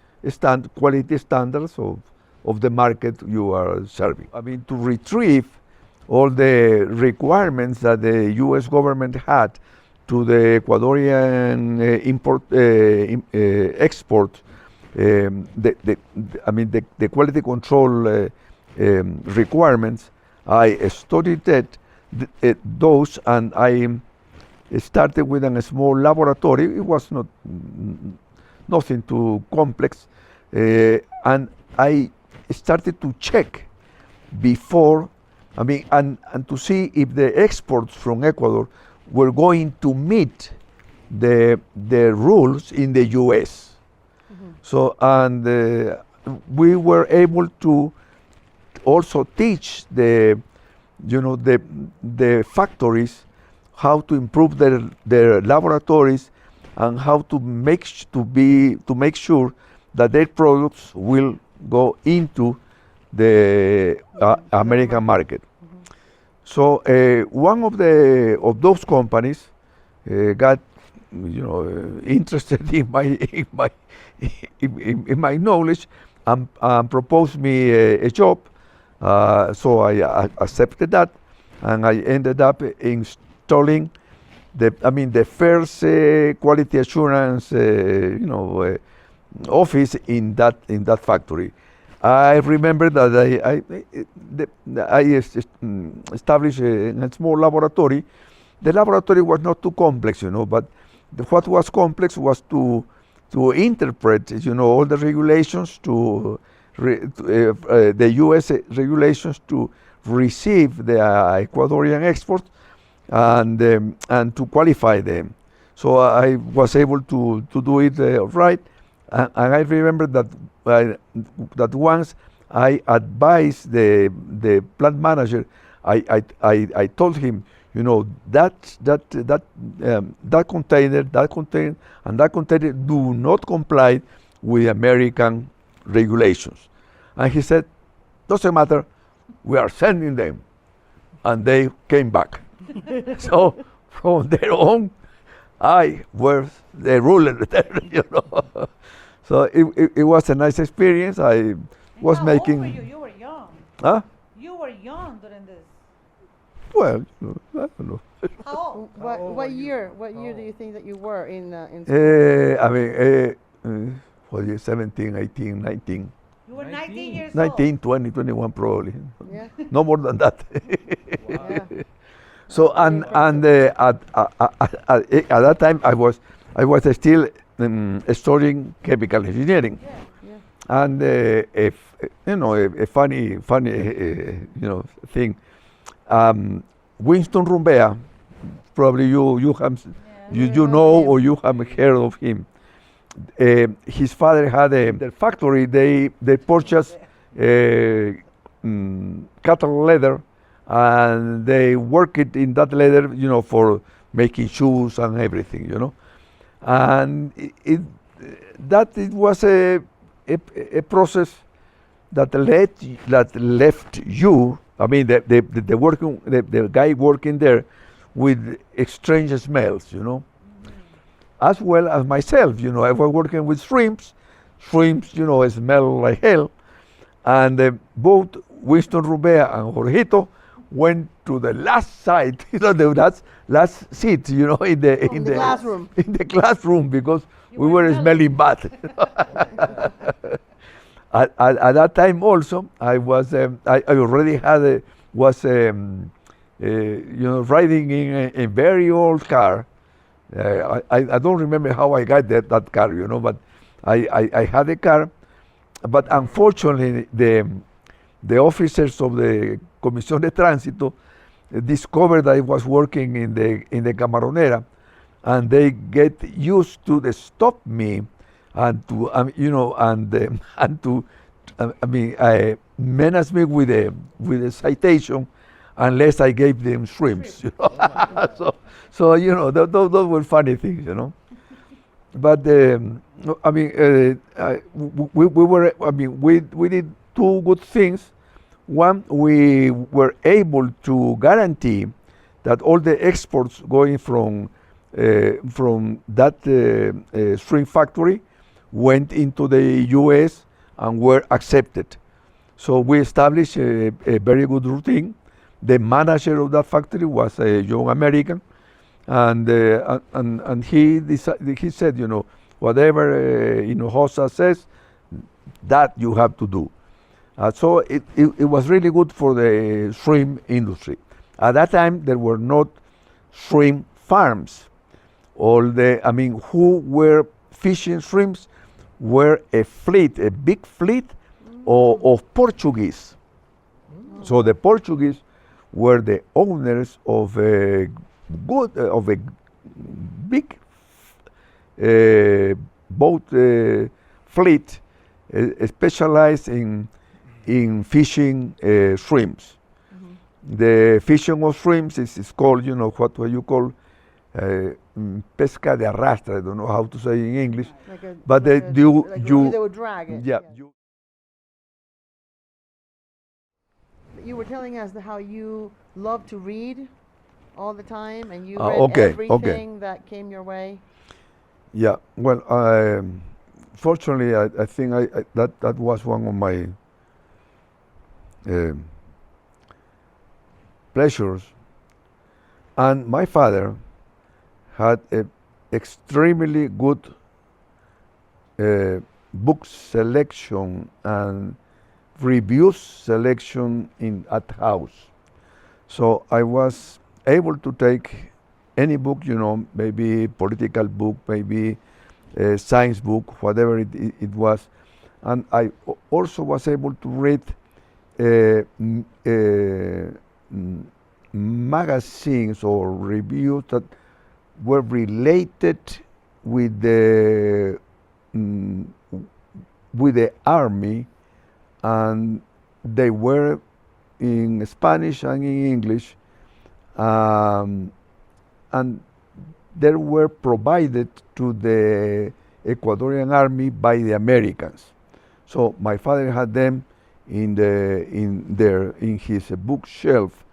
quality standards of the market you are serving. I mean, to retrieve all the requirements that the U.S. government had to the Ecuadorian export, the quality control requirements. I studied those, and I started with a small laboratory. It was nothing too complex, and I started to check before, and to see if the exports from Ecuador were going to meet the rules in the U.S. So, and we were able to also teach the factories how to improve their laboratories and how to make sure that their products will go into the American market. So one of those companies got interested in my knowledge and proposed me a job. So I accepted that, and I ended up installing the first quality assurance office in that factory. I remember that I established a small laboratory. The laboratory was not too complex, but what was complex was to interpret, all the regulations the U.S. regulations to receive the Ecuadorian exports and to qualify them. So I was able to do it right. And I remember that once I advised the plant manager, I told him, that container do not comply with American regulations. And he said, doesn't matter, we are sending them. And they came back. So from there on, I was the ruler there, So it was a nice experience. I was making. How old were you? You were young. Huh? You were young during this. Well, I don't know. How old? What year? What year do you think that you were in? What year? 17, 18, 19. You were 19 years 19, 20, 21 probably. Yeah. No more than that. Yeah. So at that time I was still studying chemical engineering. Yeah. And a funny thing. Winston Rumbea, probably you know or you have heard of him. His father had a factory. They purchased cattle leather, and they work it in that leather, for making shoes and everything, And it was a process that left you. I mean, the guy working there with strange smells, as well as myself. I was working with shrimps. Shrimps, smell like hell. And both Winston Rubea and Jorgito went to the last side, the last seat, in the classroom. In the classroom, because we were smelling bad. At that time also, I was I already was riding in a very old car. I don't remember how I got that car, but I had a car. But unfortunately, the officers of the Comisión de Tránsito discovered that I was working in the Camaronera, and they get used to stop me and to menace me with a citation unless I gave them shrimps. So those were funny things, But we did two good things. One, we were able to guarantee that all the exports going from that shrimp factory went into the U.S. and were accepted. So we established a very good routine. The manager of that factory was a young American, and he said, you know, whatever Hinojosa says, that you have to do. So it was really good for the shrimp industry. At that time, there were not shrimp farms. Who were fishing shrimps were a fleet, a big fleet of Portuguese. So the Portuguese were the owners of a big boat fleet specialized in fishing shrimps. The fishing of shrimps is called, you know, what you call pesca de arrastre. I don't know how to say in English, but they would drag it. Yeah. You were telling us how you love to read all the time, and you read everything that came your way. Yeah. Well, fortunately, I think that was one of my pleasures. And my father had an extremely good book selection and reviews selection at house. So I was able to take any book, you know, maybe political book, maybe a science book, whatever it was. And I also was able to read magazines or reviews that were related with the army, and they were in Spanish and in English, and they were provided to the Ecuadorian army by the Americans. So my father had them in his bookshelf,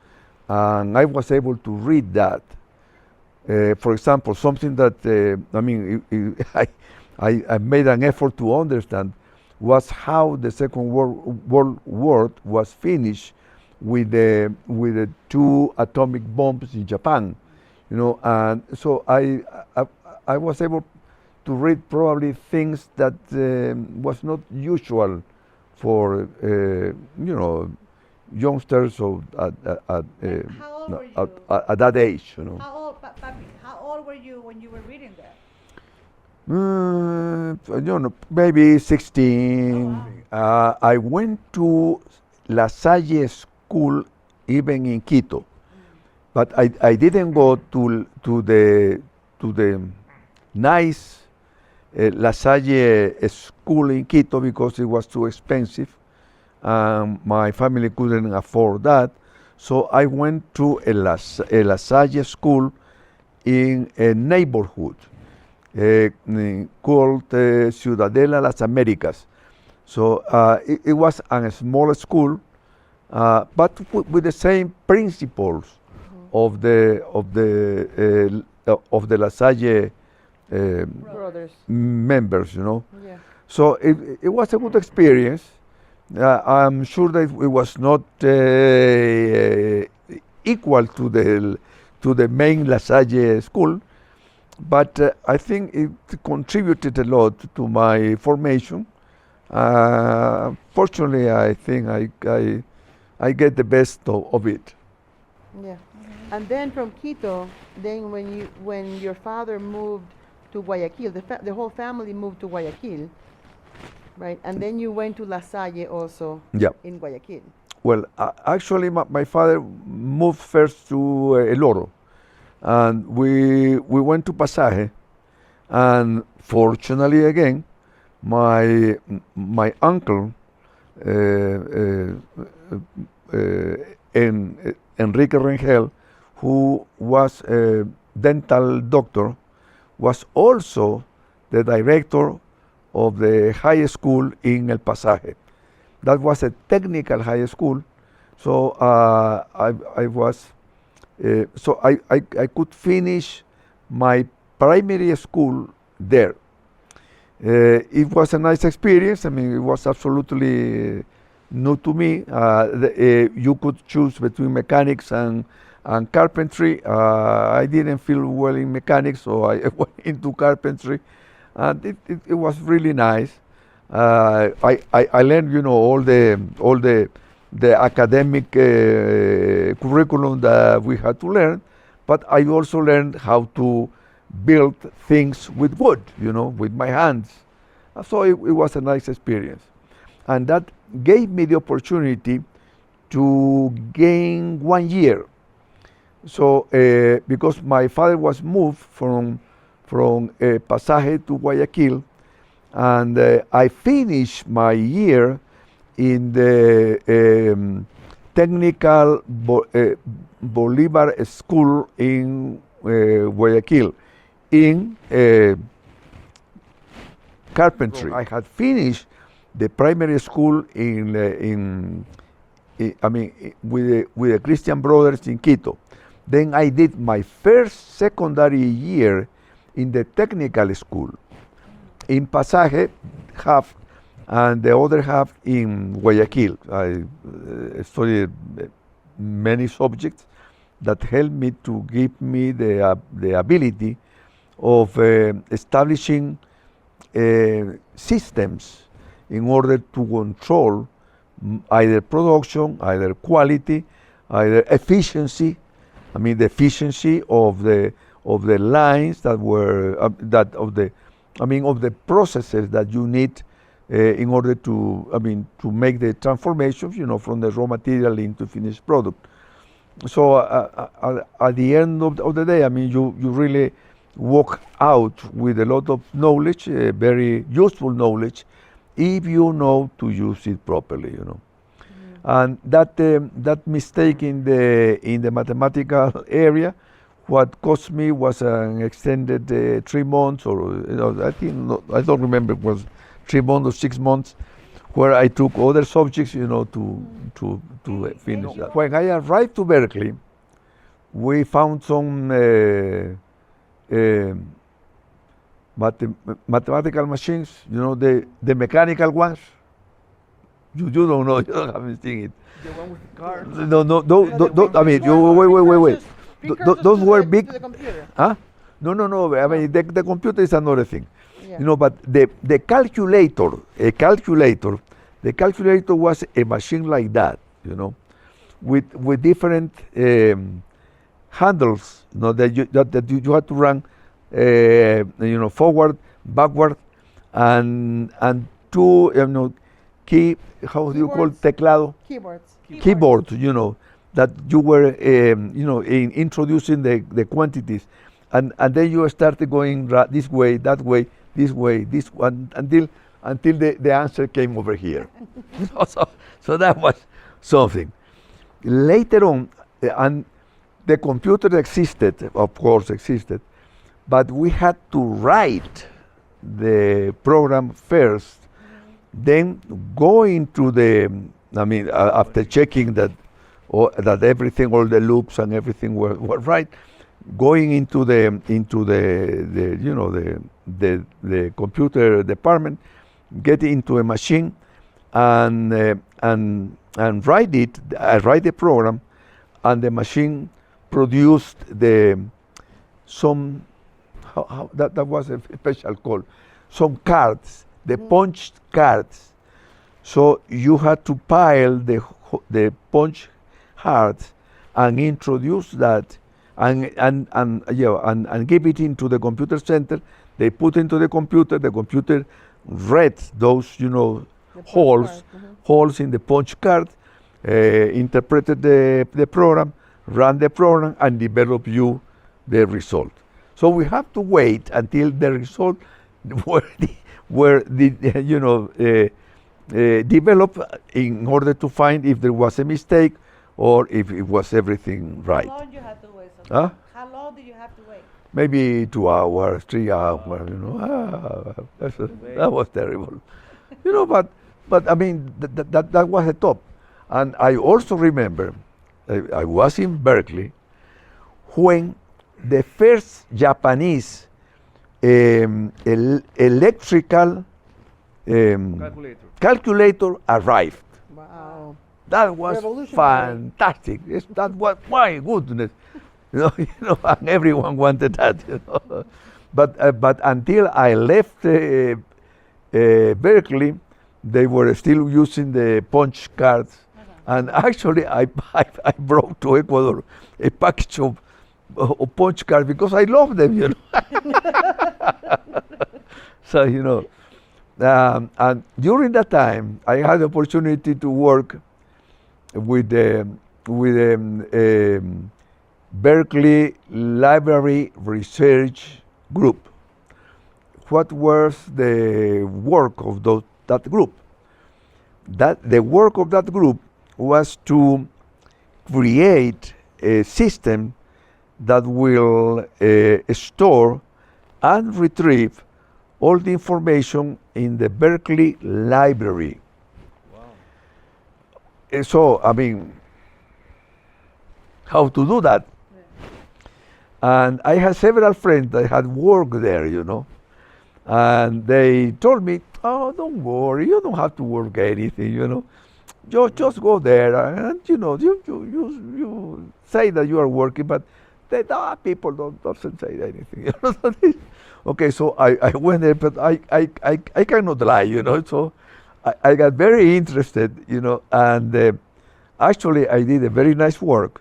and I was able to read that. For example, something that I made an effort to understand was how the Second World War was finished with the 2 atomic bombs in Japan, you know, and so I was able to read probably things that was not usual for youngsters at that age, you know. How old were you when you were reading that? Maybe 16. I went to La Salle School even in Quito, but I didn't go to the nice La Salle School in Quito because it was too expensive. My family couldn't afford that, so I went to a La Salle School in a neighborhood called Ciudadela Las Americas. So it was a small school, but with the same principles of the La Salle members, you know. Yeah. So it was a good experience. I'm sure that it was not equal to the main La Salle school, but I think it contributed a lot to my formation. Fortunately, I think I get the best of it. Yeah. And then from Quito, then when your father moved to Guayaquil, the whole family moved to Guayaquil, right? And then you went to La Salle also. Yeah. In Guayaquil. Well, actually, my father moved first to El Oro, and we went to Pasaje, and fortunately again, my uncle Enrique Rengel, who was a dental doctor, was also the director of the high school in El Pasaje. That was a technical high school, so I was So I could finish my primary school there. It was a nice experience. I mean, it was absolutely new to me. You could choose between mechanics and carpentry. I didn't feel well in mechanics, so I went into carpentry, and it was really nice. I learned, you know, all the academic curriculum that we had to learn, but I also learned how to build things with wood, you know, with my hands. So it was a nice experience, and that gave me the opportunity to gain 1 year. So because my father was moved from Pasaje to Guayaquil, and I finished my year in the technical Bolivar school in Guayaquil in carpentry. I had finished the primary school with the Christian Brothers in Quito. Then I did my first secondary year in the technical school in Pasaje, half, and the other half in Guayaquil. I studied many subjects that helped me to give me the ability of establishing systems in order to control either production, either quality, either efficiency. I mean, the efficiency of the lines that were of the processes that you need in order to make the transformations, you know, from the raw material into finished product. So at the end of the day, I mean, you really walk out with a lot of knowledge, very useful knowledge, if you know to use it properly, you know. And that mistake in the mathematical area, what cost me was an extended 3 months, or you know, I don't remember, it was 3 months or 6 months, where I took other subjects, you know, to finish that. When I arrived to Berkeley, we found some mathematical machines, you know, the mechanical ones. You don't know, you haven't seen it. The one with the cars. No, I mean, wait. Those were big. To the computer. Huh? No. I mean, the computer is another thing. Yeah. You know, but the calculator was a machine like that, you know, with different handles, you know, that you had to run, you know, forward, backward, and two, you know, how do you call teclado? Keyboard, you know, that you were, you know, introducing the quantities, and then you started going this way, that way, this way, this one, until the answer came over here. so that was something. Later on, and the computer existed, of course existed, but we had to write the program first, then go into after checking that everything, all the loops and everything were right, going into the you know, the computer department, get into a machine and write it. I write the program, and the machine produced that was a special call, some cards, the punched cards. So you had to pile the punch cards and introduce that and give it into the computer center. They put into the computer read those, you know, holes in the punch card, interpreted the program, ran the program, and develop you the result. So we have to wait until the result were developed in order to find if there was a mistake or if it was everything right. How long did you have to wait? Huh? How long did you have to wait? Maybe 2 hours, 3 hours, you know. That was terrible. You know, but I mean, that was the top. And I also remember, I was in Berkeley when the first Japanese electrical calculator arrived. Wow. That was Revolutionary. fantastic. That was, my goodness, and everyone wanted that. But until I left Berkeley, they were still using the punch cards, and actually I brought to Ecuador a package of punch cards because I love them, So and during that time I had the opportunity to work with Berkeley Library Research Group. What was the work of that group? The work of that group was to create a system that will store and retrieve all the information in the Berkeley Library. Wow. So, I mean, how to do that? And I had several friends that had worked there, and they told me, "Oh, don't worry, you don't have to work anything, just go there, and you say that you are working, but people doesn't say anything." Okay, so I went there, but I cannot lie, So I got very interested, and actually I did a very nice work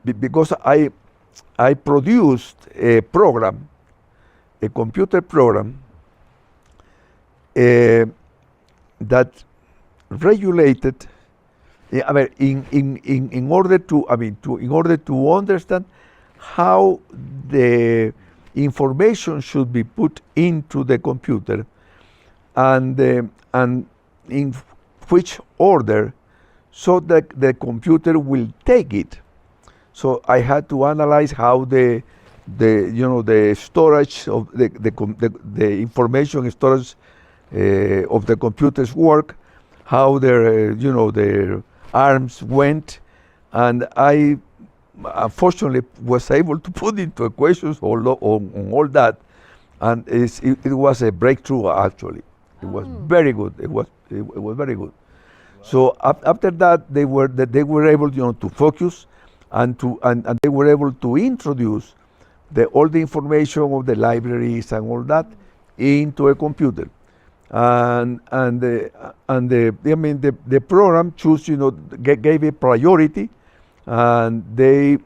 because I produced a program, a computer program that regulated. I mean, in order to understand how the information should be put into the computer, and in which order, so that the computer will take it. So I had to analyze how the storage of the information storage of the computers work, how their arms went, and I unfortunately was able to put into equations on all that, and it was a breakthrough. Actually, it was very good. It was very good. So after that, they were able to focus, and they were able to introduce all the information of the libraries and all that into a computer, and the program gave a priority, and they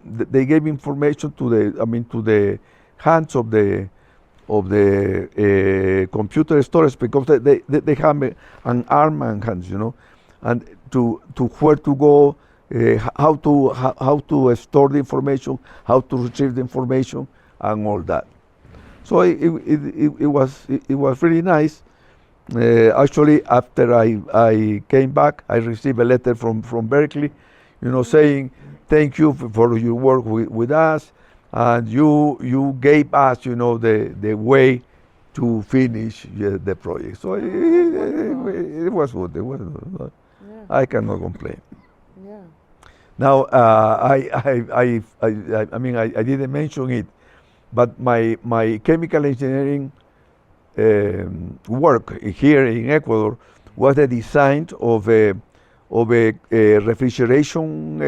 gave information to the hands of the computer storage, because they have an arm and hands, and to where to go, how to store the information, how to retrieve the information, and all that. So it was really nice. Actually, after I came back, I received a letter from Berkeley, saying, "Thank you for your work with us, and you gave us, the way to finish the project." So it was good. It was good. I cannot complain. Yeah. Now, I didn't mention it, but my chemical engineering work here in Ecuador was the design of a refrigeration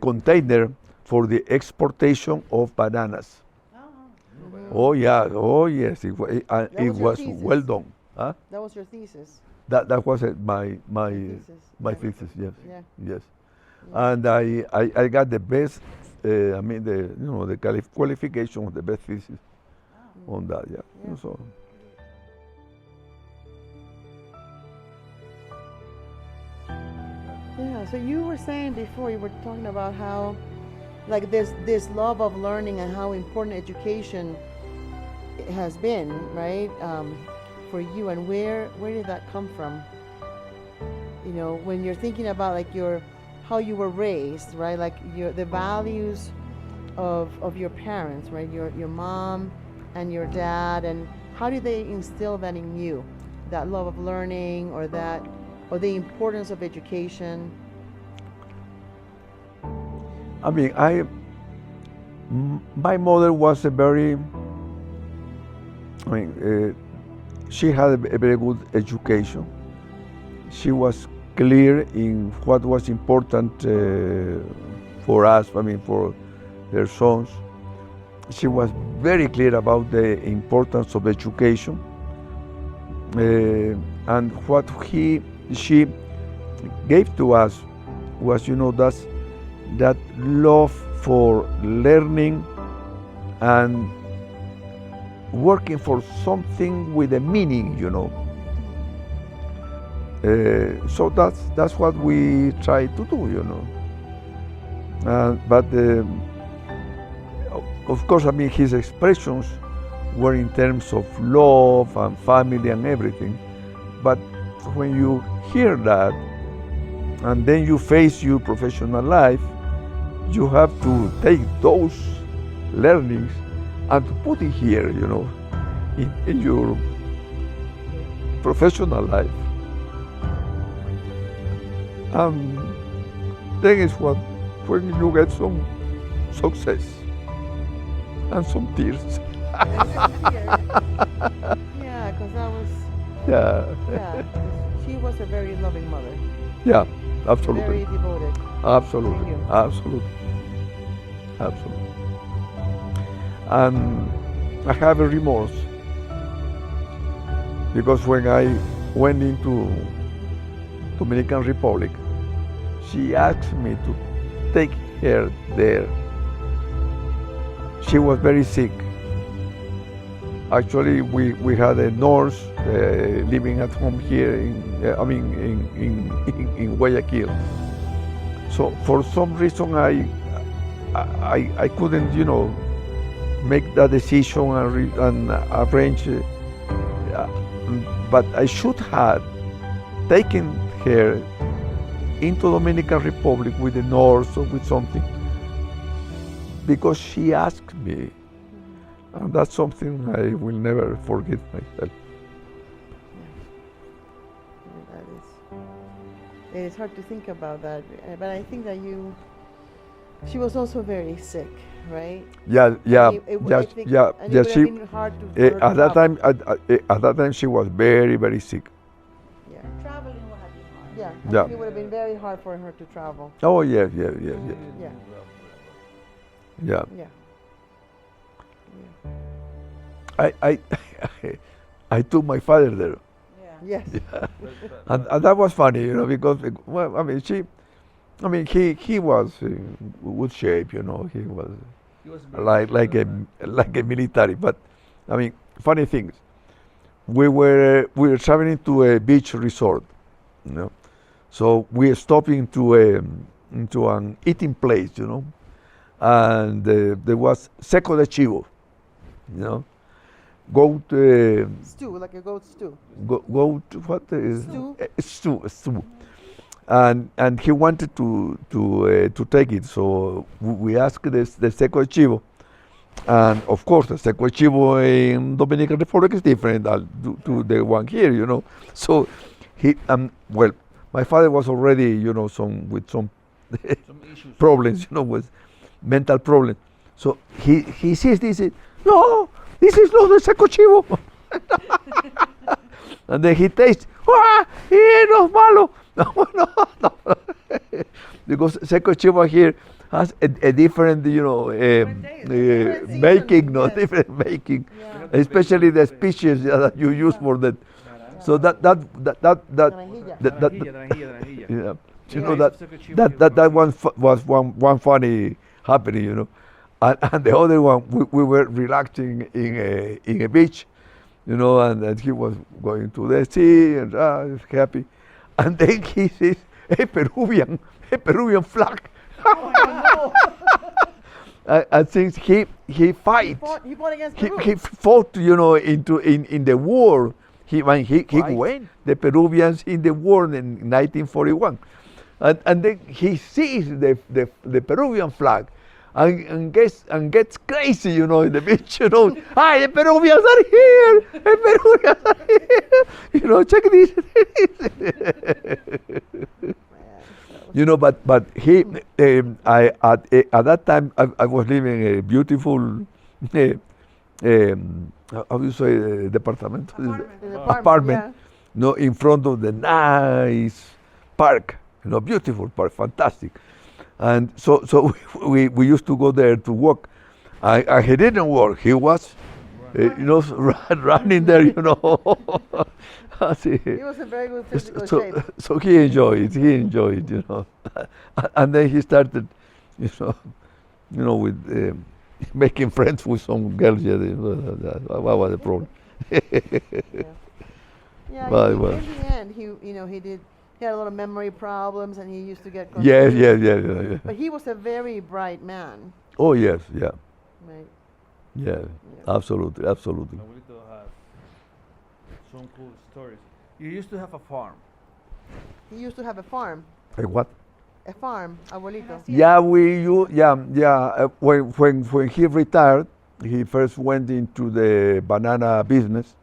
container for the exportation of bananas. Oh yeah, oh yes, it was well done. Huh? That was your thesis. That was my thesis. Yes, yes. And I got the best. The qualification of the best thesis on that. Yeah. So. Yeah, so you were saying before, you were talking about how, like, this love of learning and how important education has been, right, for you, and where did that come from? When you're thinking about, like, how you were raised, right, like the values of your parents, right, your mom and your dad, and how did they instill that in you, that love of learning, or the importance of education? I mean, My mother was a very, she had a very good education. She was clear in what was important for us, for their sons. She was very clear about the importance of education. And what she gave to us was, that love for learning and working for something with a meaning, So that's what we try to do, But of course, his expressions were in terms of love and family and everything. But when you hear that, and then you face your professional life, you have to take those learnings and to put it here, in your professional life. And then it's when you get some success and some tears. Yeah, because that was. Yeah. Yeah, she was a very loving mother. Yeah, absolutely. Very devoted. Absolutely. Thank you. Absolutely. Absolutely. And I have a remorse because when I went into Dominican Republic, she asked me to take her there. She was very sick. Actually, we had a nurse living at home here in Guayaquil. So for some reason I couldn't, make that decision and arrange. But I should have taken her into Dominican Republic with a nurse or with something, because she asked me, and that's something I will never forget myself. It is hard to think about that, but I think that she was also very sick, right? Yeah. And it She would have been hard to at that time she was very, very sick. Yeah. Traveling would have been hard. Yeah. I Yeah. think it would have been very hard for her to travel. Oh yeah. Yeah. Yeah. Yeah. I took my father there. Yes. Yeah. And that was funny, because he was in good shape, he was like a military. But funny things. We were traveling to a beach resort, So we stopped into an eating place, and there was seco de chivo, goat Stew, like a goat stew. goat what is Stew. stew, and he wanted to take it, so we asked the seco de chivo, and of course the seco de chivo in Dominican Republic is different to the one here, So he my father was already with some problems, with mental problems, so he sees this, no. This is not the seco chivo. And then he tastes, no es malo. No. Because seco chivo here has a different, making, different making, especially the species that you use for that. So that one was one funny happening, And the other one, we were relaxing in a beach, and he was going to the sea and happy. And then he sees a Peruvian flag. Oh, And since he fight, He fought against Peru. he fought, in the war. He went the Peruvians in the war in 1941, and then he sees the Peruvian flag. And gets crazy, in the beach, Hi, the Peruvians are here! The Peruvians are here! Check this. You know, but he, at that time, I was living in a beautiful, how do you say, department? Apartment. Yeah. No, in front of the nice park. You know, beautiful park, fantastic. And so we used to go there to walk. He didn't walk. He was, running there. You know. See. He was in very good physical shape. So he enjoyed. You know, and then he started, with making friends with some girls. Yeah, what was the problem? Yeah, But, in well. the end, he had a lot of memory problems, and he used to get Yes, confused. yeah. But he was a very bright man, Oh yes, yeah, right? yeah, absolutely. Abuelito had some cool stories. You used to have a farm. He used to have a farm, What? a farm, abuelito. Yeah, when he retired, he first went into the banana business.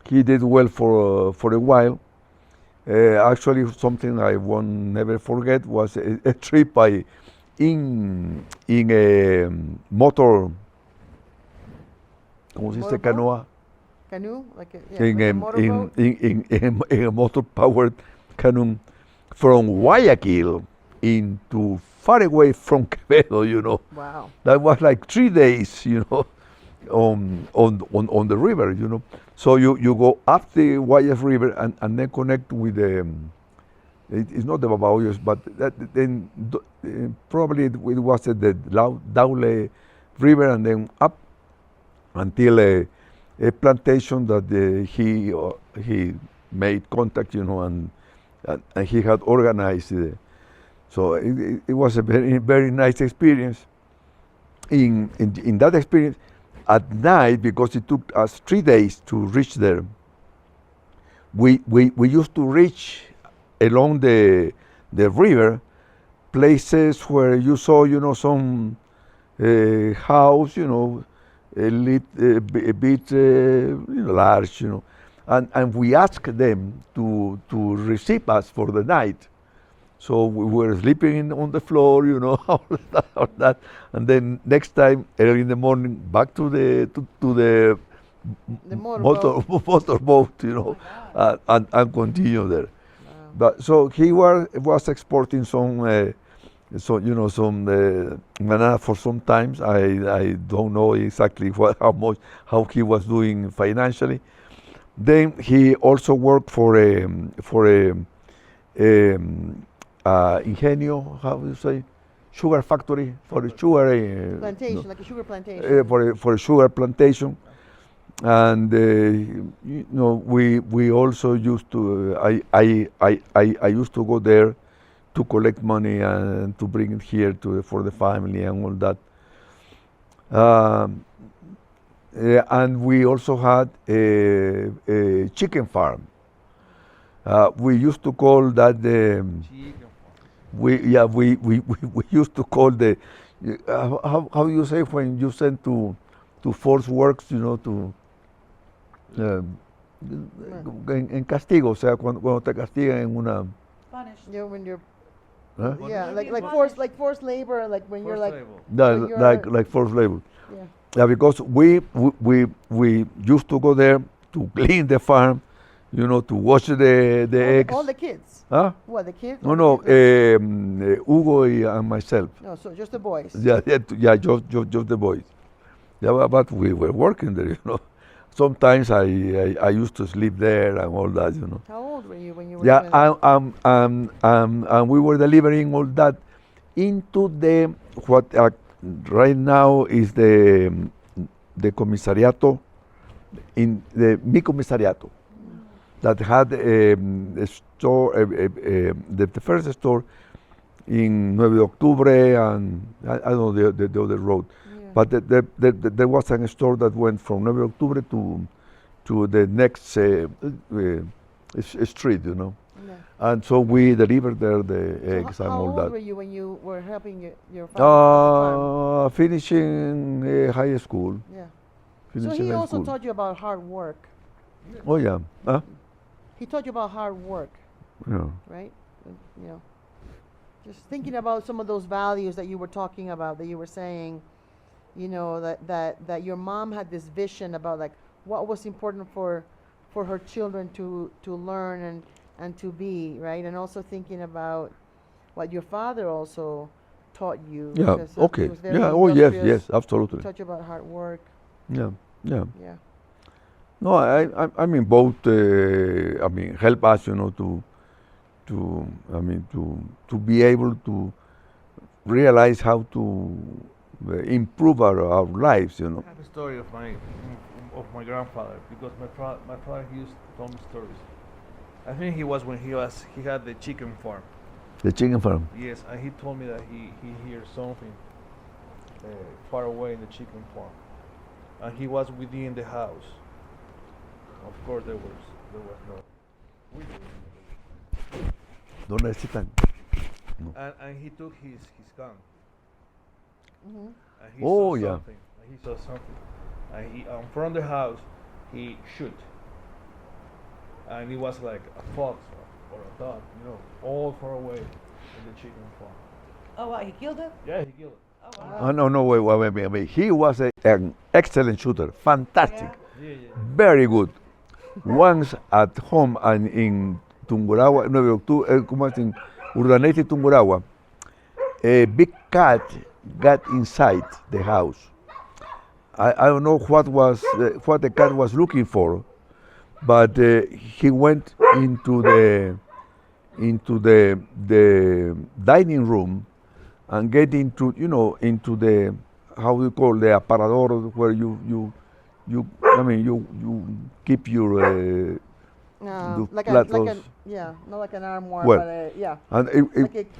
He did well for a while. Actually, something I won't never forget was a trip in a motor. ¿Cómo se dice? Motorboat? Canoa. Canoe, like a motorboat. In a motor powered canoe from Guayaquil into far away from Quevedo. Wow. That was like 3 days, on the river, So you go up the Guayas River and then connect with the, it's not the Babahoyos, but then probably it was the Daule River, and then up until a plantation that he made contact, and he had organized. So it was a very, very nice experience. In that experience, at night, because it took us 3 days to reach there, we used to reach along the river places where you saw, some house, a bit large, and we asked them to receive us for the night. So we were sleeping on the floor, all that, and then next time, early in the morning, back to the motorboat, and continue there. Wow. But so he was exporting some, banana for some times. I don't know exactly how he was doing financially. Then he also worked for a ingenio, how do you say, sugar factory, for a sugar Plantation, like a sugar plantation. for a sugar plantation, and we also used to I used to go there to collect money and to bring it here for the family and all that. And we also had a chicken farm. We used to call that we used to call how do you say when you send to force works, to en castigo, o sea, cuando te castigan en una. Spanish. Yeah, when you're Huh? yeah, like Spanish. forced labor, like when you're like Like forced labor. yeah. Yeah, because we used to go there to clean the farm, to wash the eggs. All the kids. Huh? What, the kids? No, All no, the kids? Hugo and myself. No, so just the boys. Yeah, just the boys. Yeah, but we were working there, Sometimes I used to sleep there and all that, How old were you when you were Yeah, doing that? and we were delivering all that into what right now is the commissariato, in mi commissariato, that had a store, the first store in 9 de Octubre, and I don't know the other road. Yeah. But there was a store that went from 9 de Octubre to the next street, Yeah. And so we delivered there the So eggs and how all old that. were you when you were helping your father? Finishing high school. Yeah. So Finishing he high also school. taught you about hard work. Oh yeah. Huh? He taught you about hard work, Yeah. right? You know. Just thinking about some of those values that you were talking about, that you were saying, you know, that your mom had this vision about like what was important for her children to learn and to be, right? And also thinking about what your father also taught you. Yeah, because, he okay. was very Yeah, oh yes, industrious, yes, absolutely. Taught you about hard work. Yeah, yeah. Yeah. No, I mean both. I mean, help us, you know, to be able to realize how to improve our lives, you know. I have a story of my grandfather, because my father he used to tell me stories. I think he had the chicken farm. The chicken farm. Yes, and he told me that he hears something far away in the chicken farm, and he was within the house. Of course, there was no window. ¿Dónde están? No. And he took his gun. Mm-hmm. And he Oh, saw yeah. something. And he saw something. And he from the house he shoot. And it was like a fox or a dog, you know, all far away in the chicken farm. Oh, what, he killed it? Yeah, he killed it. Oh, wow. No, wait. He was an excellent shooter, fantastic, Yeah. very good. Once at home and in Tungurahua, 9 de octubre, ¿cómo es? In Urdaneta y Tungurahua, a big cat got inside the house. I don't know what the cat was looking for, but he went into the dining room and get into the, how do you call, the aparador, where you keep your like platos. not like an armoire, Well, but yeah.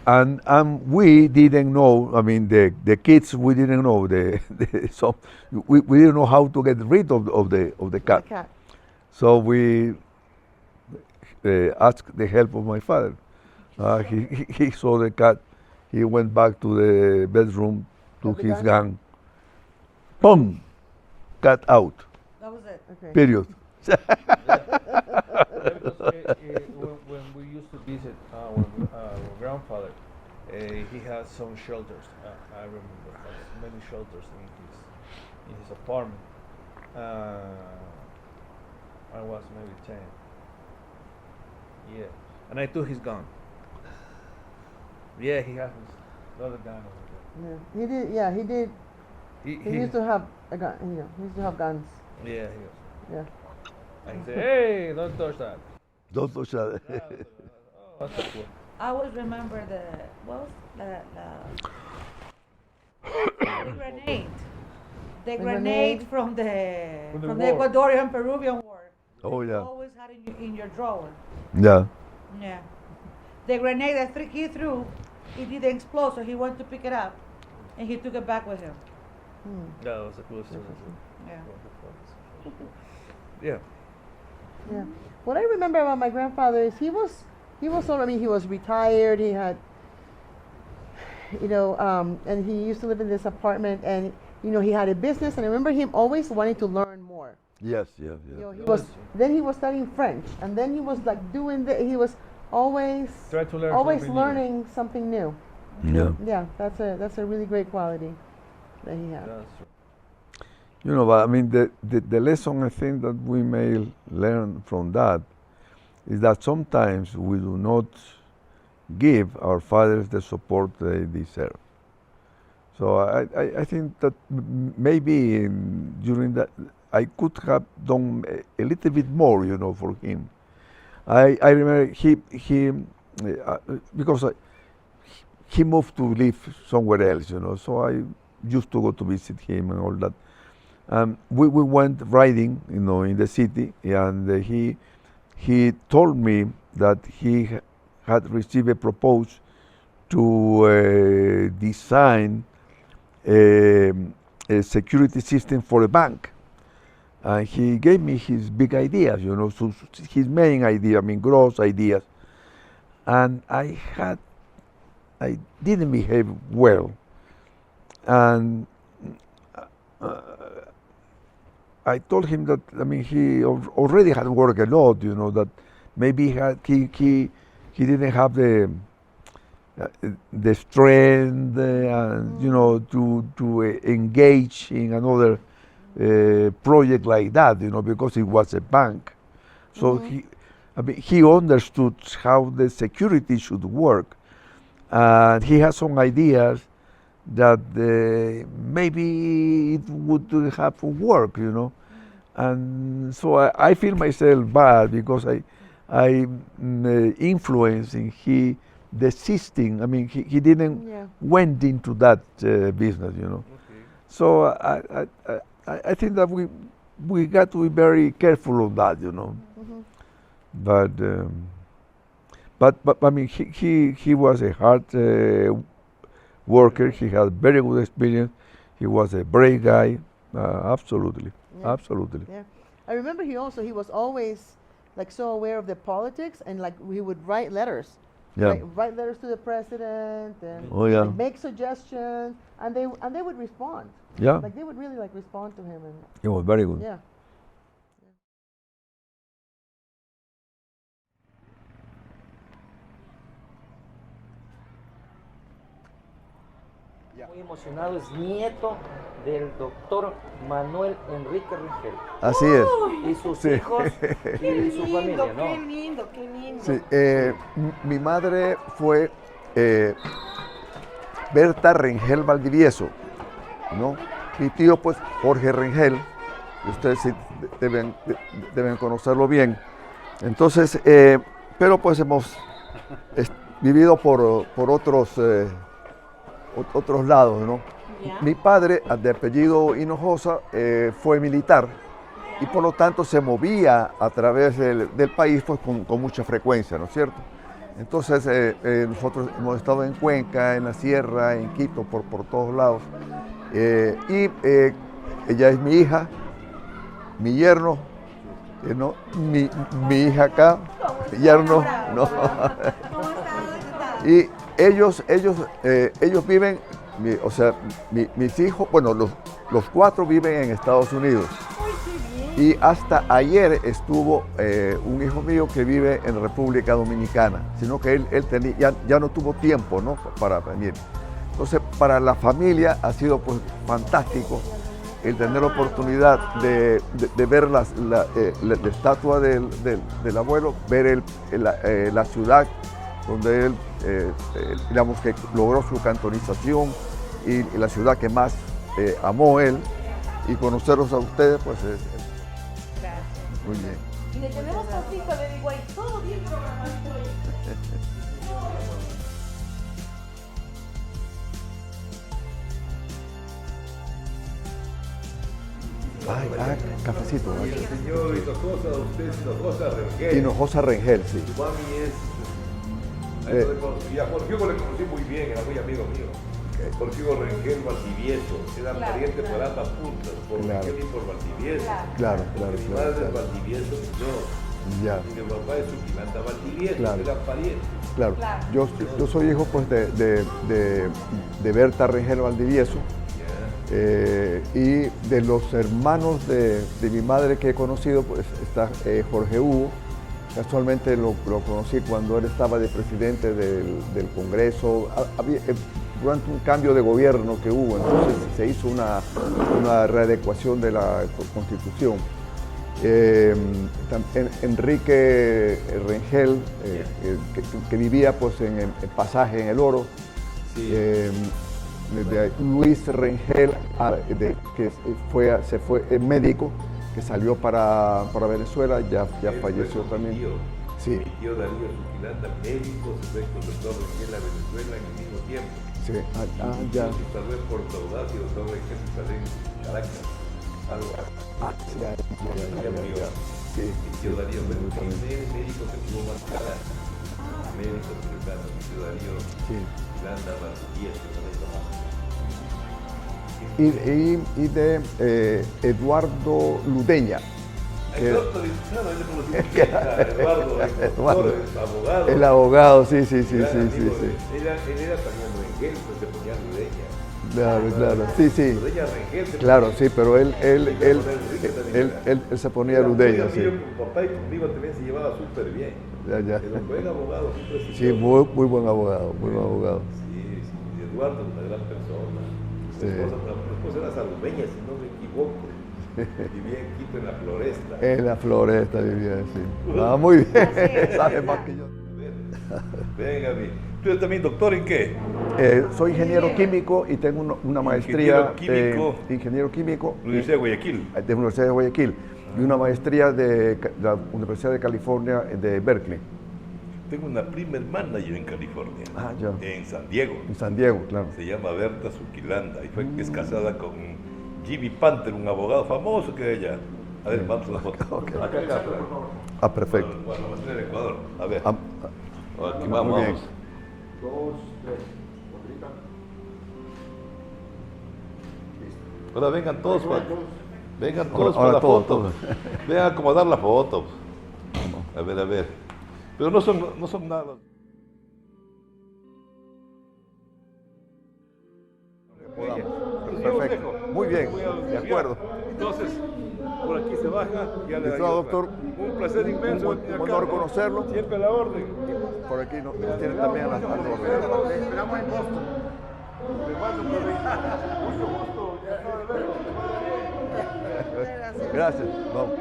And we didn't know. I mean, the kids, we didn't know so we didn't know how to get rid of the cat. The cat. So we asked the help of my father. He saw the cat. He went back to the bedroom, took his gun. Boom! Cat out. That was it. Okay. Period. Because when we used to visit our grandfather, he had some shelters. I remember has many shelters in his apartment. I was maybe 10. Yeah, and I took his gun. Yeah, he has another gun over Yeah, he did. Yeah, he did. there. He used to have a gun. You know, he used to have guns. Yeah, he was. Yeah. And he said, "Hey, don't touch that." Don't touch that. Oh, that's cool. I always remember the grenade. The grenade from the war. Ecuadorian Peruvian War. Oh You yeah. always had in your drawer. Yeah. Yeah. The grenade that he threw, it didn't explode, so he went to pick it up, and he took it back with him. That was a cool story. Yeah. Yeah. Yeah. What I remember about my grandfather is he was I mean, he was retired. He had, and he used to live in this apartment, and he had a business. And I remember him always wanting to learn more. Yes. Yeah. He was studying French, and then he was like he was always Try to learn always something learning something new. Yeah. Yeah, that's a really great quality that he had. That's true. But I mean, the lesson I think that we may learn from that is that sometimes we do not give our fathers the support they deserve. So I think that maybe during that I could have done a little bit more, for him. I remember he because he moved to live somewhere else, so I used to go to visit him and all that. We went riding, in the city, and he told me that he had received a proposal to design a security system for a bank. And he gave me his big ideas, so his main idea, gross ideas. And I didn't behave well. And I told him that, he already had worked a lot, that maybe he didn't have the the strength, and you know, to engage in another project like that, you know, because it was a bank. So he understood how the security should work, and he had some ideas that maybe it would have worked, you know. And so I feel myself bad because I influenced in he desisting. I mean, he didn't went into that business, you know. Okay. So I think that we got to be very careful on that, you know. But I mean, he was a hard worker. He had very good experience. He was a brave guy. Absolutely, absolutely. Yeah, I remember he was always like so aware of the politics, and like he would write letters. Yeah. Write letters to the president and like, make suggestions, and they would respond. Yeah. Like they would really like respond to him, and It was very good. yeah. Muy emocionado, es nieto del doctor Manuel Enrique Rengel. Así es. Y sus Sí. hijos y su familia, ¿no? Qué lindo, qué lindo. Sí, mi madre fue Berta Rengel Valdivieso, ¿no? Mi tío, pues, Jorge Rengel, ustedes sí deben conocerlo bien. Entonces, pero pues hemos vivido por otros lados, ¿no? Ya. Mi padre, de apellido Hinojosa, fue militar y por lo tanto se movía a través del país pues, con mucha frecuencia, ¿no es cierto? Entonces nosotros hemos estado en Cuenca, en la sierra, en Quito, por todos lados. Y ella es mi hija, mi yerno, ¿no? mi hija acá, mi yerno, ¿no? Y ellos viven, o sea, mis hijos, bueno, los cuatro viven en Estados Unidos. Y hasta ayer estuvo un hijo mío que vive en República Dominicana, sino que él ya no tuvo tiempo, ¿no? Para venir. Entonces, para la familia ha sido pues fantástico el tener la oportunidad de ver la estatua del abuelo, ver la ciudad donde él, digamos que logró su cantonización y la ciudad que más amó él, y conocerlos a ustedes, pues muy bien. Y le tenemos tantito, le digo ahí, todo bien programadito ahí. Cafecito. Señor Hinojosa, usted es Hinojosa Rengel. Hinojosa Rengel, sí. Su mami es... Y a Jorge Hugo le conocí muy bien, era muy amigo mío. Jorge Hugo Rengel Valdivieso, era pariente por ambas puntas, por Rengel y por Valdivieso. Claro. Mi madre es Valdivieso y yo. Ya. Y mi papá es Suquilanda Valdivieso, Claro. era pariente. Claro. Yo soy hijo pues de Berta Rengel Valdivieso. Y de los hermanos de mi madre que he conocido, pues está Jorge Hugo. Casualmente lo conocí cuando él estaba de presidente del Congreso. Durante un cambio de gobierno que hubo, entonces se hizo una readecuación de la Constitución. Enrique Rengel, que vivía pues en Pasaje en el Oro. Sí. De Luis Rengel, que se fue médico, que salió para Venezuela, ya falleció también. Sí. Mi tío Darío Suquilanda, médico, se fue con el doctor Rengel a Venezuela en el mismo tiempo. Sí. Ya. Se instaló en Puerto Ordaz y el doctor Rengel se instaló en Caracas. Algo así. Ya murió. Sí. Mi tío Darío fue el primer médico que tuvo Macará. Médico cirujano, mi tío Darío Suquilanda Valdivieso. Y de Eduardo Ludeña. Eduardo, abogado. El abogado, sí. Él era también Rengel, pues se ponía Ludeña. Claro, sí. Ludeña Rengel. Claro, sí, pero él se ponía Ludeña, sí. Mi papá y conmigo también se llevaba súper bien. Ya, ya. Era un buen abogado, un Sí, prestigioso. muy buen abogado, muy buen abogado. Sí, sí, y Eduardo, una gran persona. Sí. Mi esposa era salmeña, si no me equivoco. Vivía en Quito, en la Floresta. En la Floresta vivía, sí. Ah, muy bien, sabe más que yo. Venga, ¿tú eres también doctor en qué? Soy ingeniero químico y tengo una maestría Ingeniero ingeniero químico Universidad de Guayaquil. de la Universidad de Guayaquil y una maestría de la Universidad de California de Berkeley. Tengo una prima hermana yo en California. Ah, ya. En San Diego. En San Diego, claro. Se llama Berta Suquilanda y es casada con Jimmy Panther, un abogado famoso que hay allá. A ver, vamos a la foto. Okay. Acá, por favor. Ah, perfecto. Bueno, vamos a ir al Ecuador. A ver. Aquí muy vamos, bien. vamos. 2, 3. Ahora vengan todos vengan todos para la todos, foto. todos. Vengan a acomodar la foto. A ver, a ver. Pero no son nada. Perfecto. Muy bien, de acuerdo. Entonces, por aquí se baja. Ya le Listo, doctor. Un placer inmenso. Un honor conocerlo. Siempre a la orden. Por aquí nos tienen también a las órdenes. Esperamos en Boston. Me mando un mucho gusto. Ya acabo de verlo. Gracias. Vamos.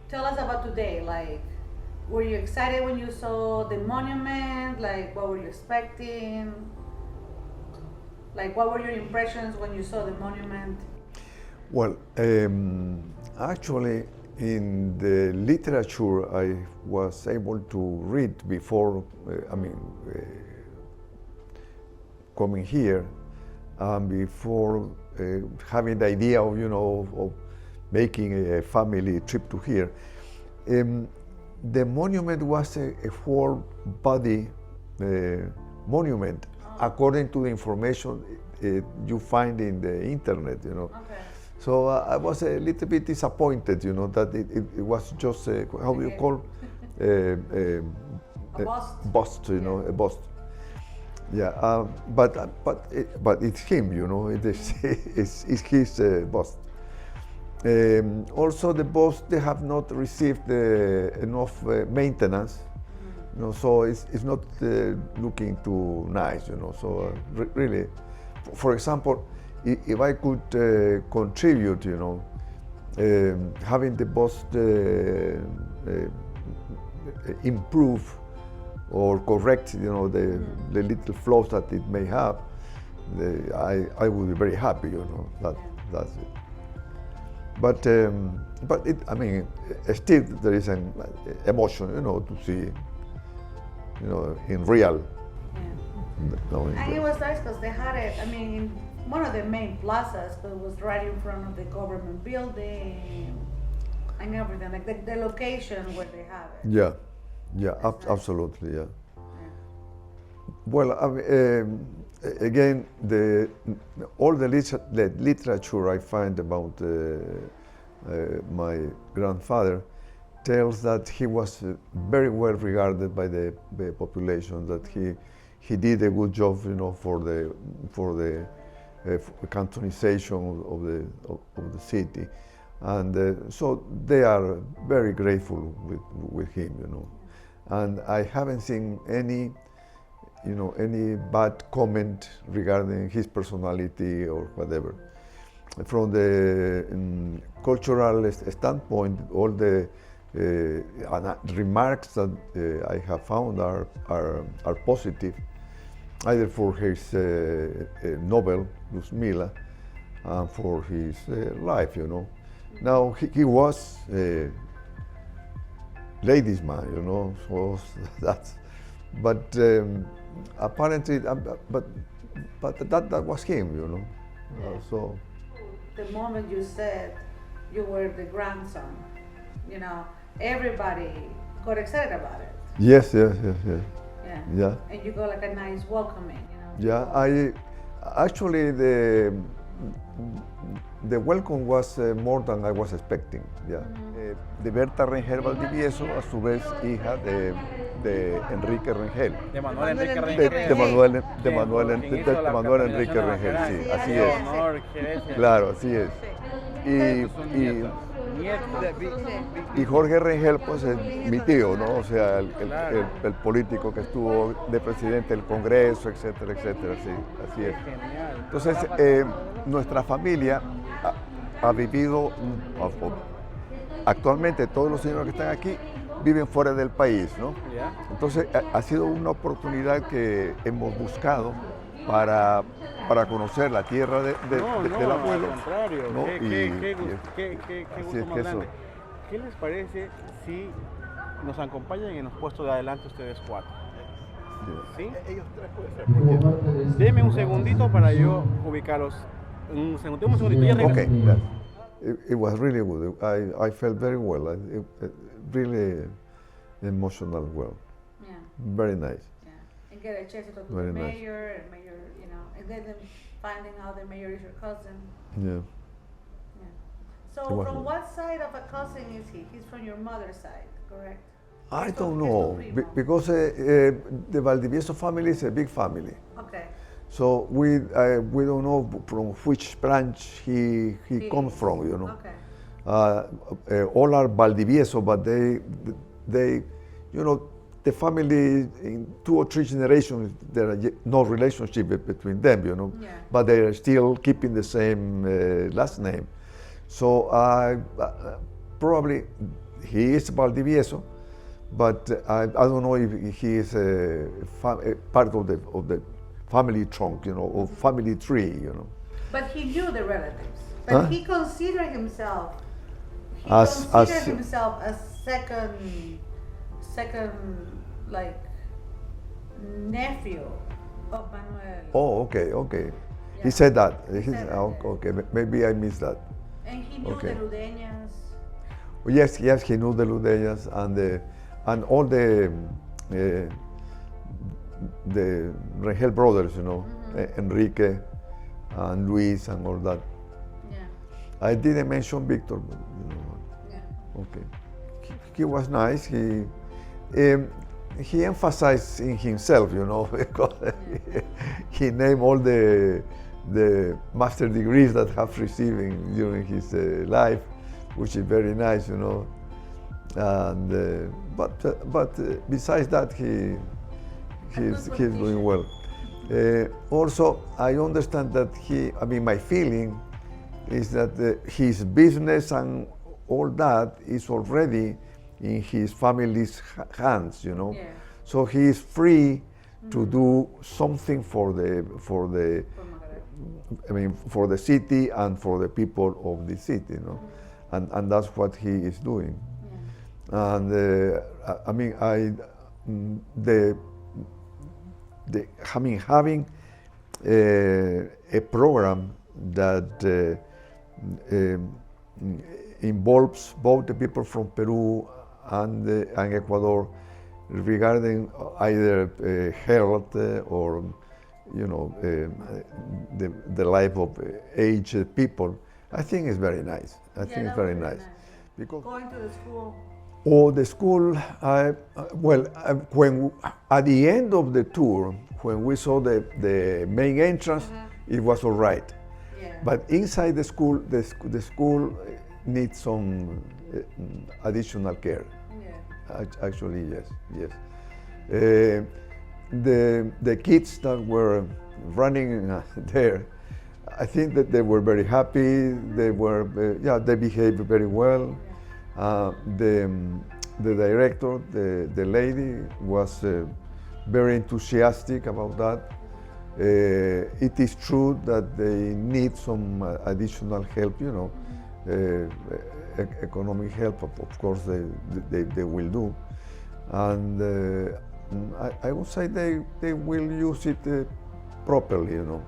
Tell us about today. Like, were you excited when you saw the monument? Like, what were you expecting? Like, what were your impressions when you saw the monument? Well, actually, in the literature I was able to read before, coming here, before having the idea of, of making a family trip to here. The monument was a four-body monument, according to the information you find in the internet, Okay. So I was a little bit disappointed, that it was just how do you call A bust. bust, a bust. Yeah, but it's him, it's his bust. Also, the bust they have not received enough maintenance, so it's not looking too nice, So really, for example, if I could contribute, having the bust improve or correct, the little flaws that it may have, I would be very happy, that's it. But still there is an emotion, to see, in real. And it was nice because they had it, in one of the main plazas, but it was right in front of the government building and everything, like the location where they have it. Yeah, absolutely, yeah. Well, again, all the literature I find about my grandfather tells that he was very well regarded by the population, that he did a good job, for the cantonization of the city, and so they are very grateful with him, and I haven't seen any bad comment regarding his personality or whatever. From the cultural standpoint, all the remarks that I have found are positive, either for his novel, Luz Mila, and for his life, Now, he was a ladies' man, so that's, but apparently, but that was him, so. The moment you said you were the grandson, everybody got excited about it. Yes. Yeah. And you got like a nice welcoming, Yeah, I actually the welcome was more than I was expecting. Yeah. De Berta Rengel Valdivieso, a su vez hija de de Enrique Rengel. De Manuel Enrique De- Rengel. de Manuel, de Quien Manuel, hizo la Manuel capitalización Enrique de Rengel, Macará. sí, Sí, así así es. es. Honor, gerencia. Claro, así es. Ustedes son Y, nietos. y Jorge Rengel, pues es mi tío, ¿no? O sea, el político que estuvo de presidente del Congreso, etcétera, etcétera, sí, así es. Genial. Entonces, nuestra familia ha vivido, actualmente todos los señores que están aquí viven fuera del país, ¿no? ¿Ya? Entonces, ha sido una oportunidad que hemos buscado para conocer la tierra del abuelo. Al contrario. ¿no? Qué así gusto es más que eso. grande. ¿Qué les parece si nos acompañan en los puestos de adelante ustedes cuatro? ¿Sí? Ellos tres pueden ser. Deme un segundito para yo ubicarlos. Un segundito, ya regreso. Okay, yeah. It was really good. I felt very well. Really emotional well. Yeah. Very nice. Yeah. And get a chance to talk to Very the nice. mayor, and mayor, you know, and then them finding out the mayor is your cousin. Yeah. Yeah. So It was from good. what side of a cousin is he? He's from your mother's side, correct? I Esto- don't esto know primo. because the Valdivieso family is a big family. Okay. So we don't know from which branch he comes is. from, you know. Okay. All are Valdivieso, but they, you know, the family in 2 or 3 generations there are no relationship between them, you know. Yeah. But they are still keeping the same last name. So probably he is Valdivieso, but I don't know if he is a part of the family trunk, you know, or family tree, you know. But he knew the relatives. But Huh? he considered himself. He As- considered as- himself a second, like nephew of Manuel. Oh, okay. Yeah. He said that. He said that, yeah. Okay, maybe I missed that. And he knew Okay. the Ludeñas. Yes, he knew the Ludeñas and all the Rengel brothers, you know, Enrique and Luis and all that. Yeah. I didn't mention Victor, but you know. Yeah. Okay. He was nice. He emphasized in himself, you know, because he named all the master degrees that have received during his life, which is very nice, you know. And but besides that, he's doing well. Also, I understand that my feeling is that his business and all that is already in his family's hands, you know. Yeah. So he is free to do something for the for the city and for the people of the city, you know. And that's what he is doing. Yeah. And having a program that involves both the people from Peru and Ecuador regarding either health or, you know, the life of aged people, I think is very nice. I think it's very nice. Because Going to the school. or the school, when at the end of the tour, when we saw the main entrance, it was all right. Yeah. But inside the school needs some additional care. Yeah. Actually, yes. The kids that were running there, I think that they were very happy. They were, they behaved very well. The director, the lady, was very enthusiastic about that. It is true that they need some additional help, you know, economic help. Of course, they will do, and I would say they will use it properly, you know.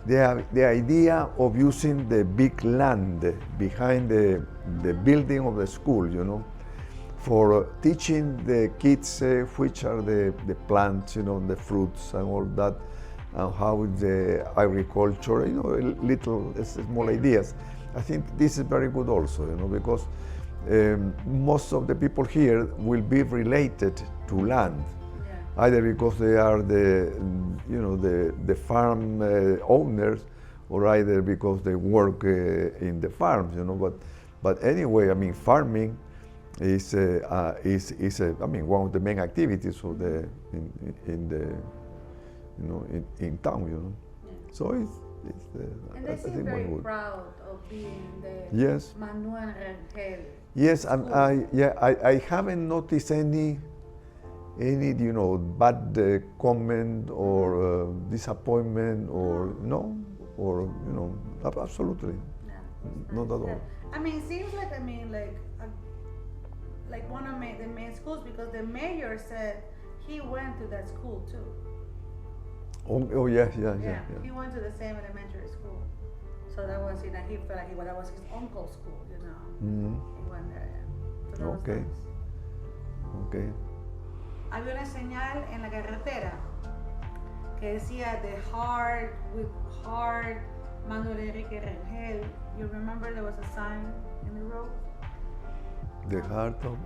The idea of using the big land behind the building of the school, you know, for teaching the kids which are the plants, you know, the fruits and all that, and how the agriculture, you know, little small ideas. I think this is very good also, you know, because most of the people here will be related to land, either because they are the farm owners, or either because they work in the farms, But anyway, I mean, farming is one of the main activities of in town, So it's and they I seem think very good. proud of being the Yes. Manuel Rengel. Yes, and I haven't noticed any bad comment or disappointment or absolutely not at all. I mean, it seems like like one of the main schools, because the mayor said he went to that school too. Oh yeah. He went to the same elementary school, so that was he felt like that was his uncle's school, Mm-hmm. He went there. So that was Okay. nice. Okay. Había una señal en la carretera que decía "The Heart with Heart Manuel Enrique Rengel." You remember there was a sign in the road? The heart of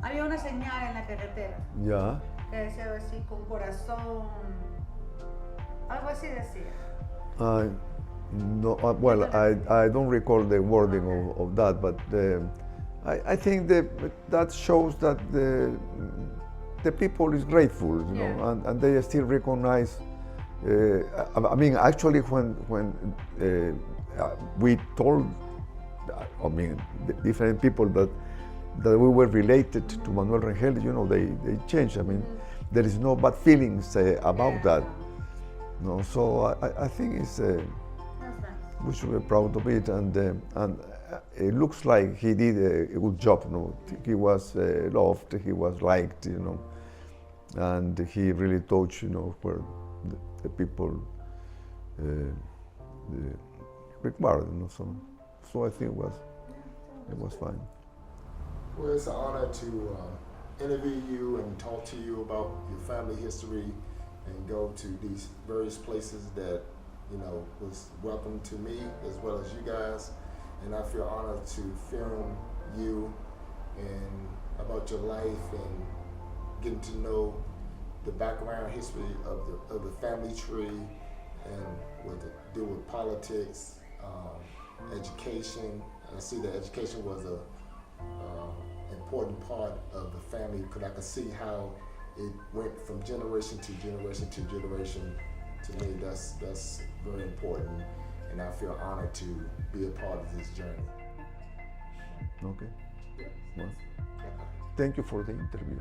Había una señal en la carretera yeah. que decía algo así con corazón, algo así decía. No, well, I don't recall the wording of that, but I think that shows that the people is grateful, and they still recognize. I mean, actually, when we told, the different people that we were related to Manuel Rengel, they changed. I mean, there is no bad feelings about that. No, so I think it's. We should be proud of it, and it looks like he did a good job. He was loved, he was liked, and he really touched, where the people required. So I think it was fine. Well, it's an honor to interview you and talk to you about your family history, and go to these various places that was welcome to me as well as you guys, and I feel honored to film you and about your life and getting to know the background history of the family tree and what to do with politics, education. I see that education was a important part of the family, because I could see how it went from generation to generation to generation. To me, that's very important, and I feel honored to be a part of this journey. Okay. Well, thank you for the interview.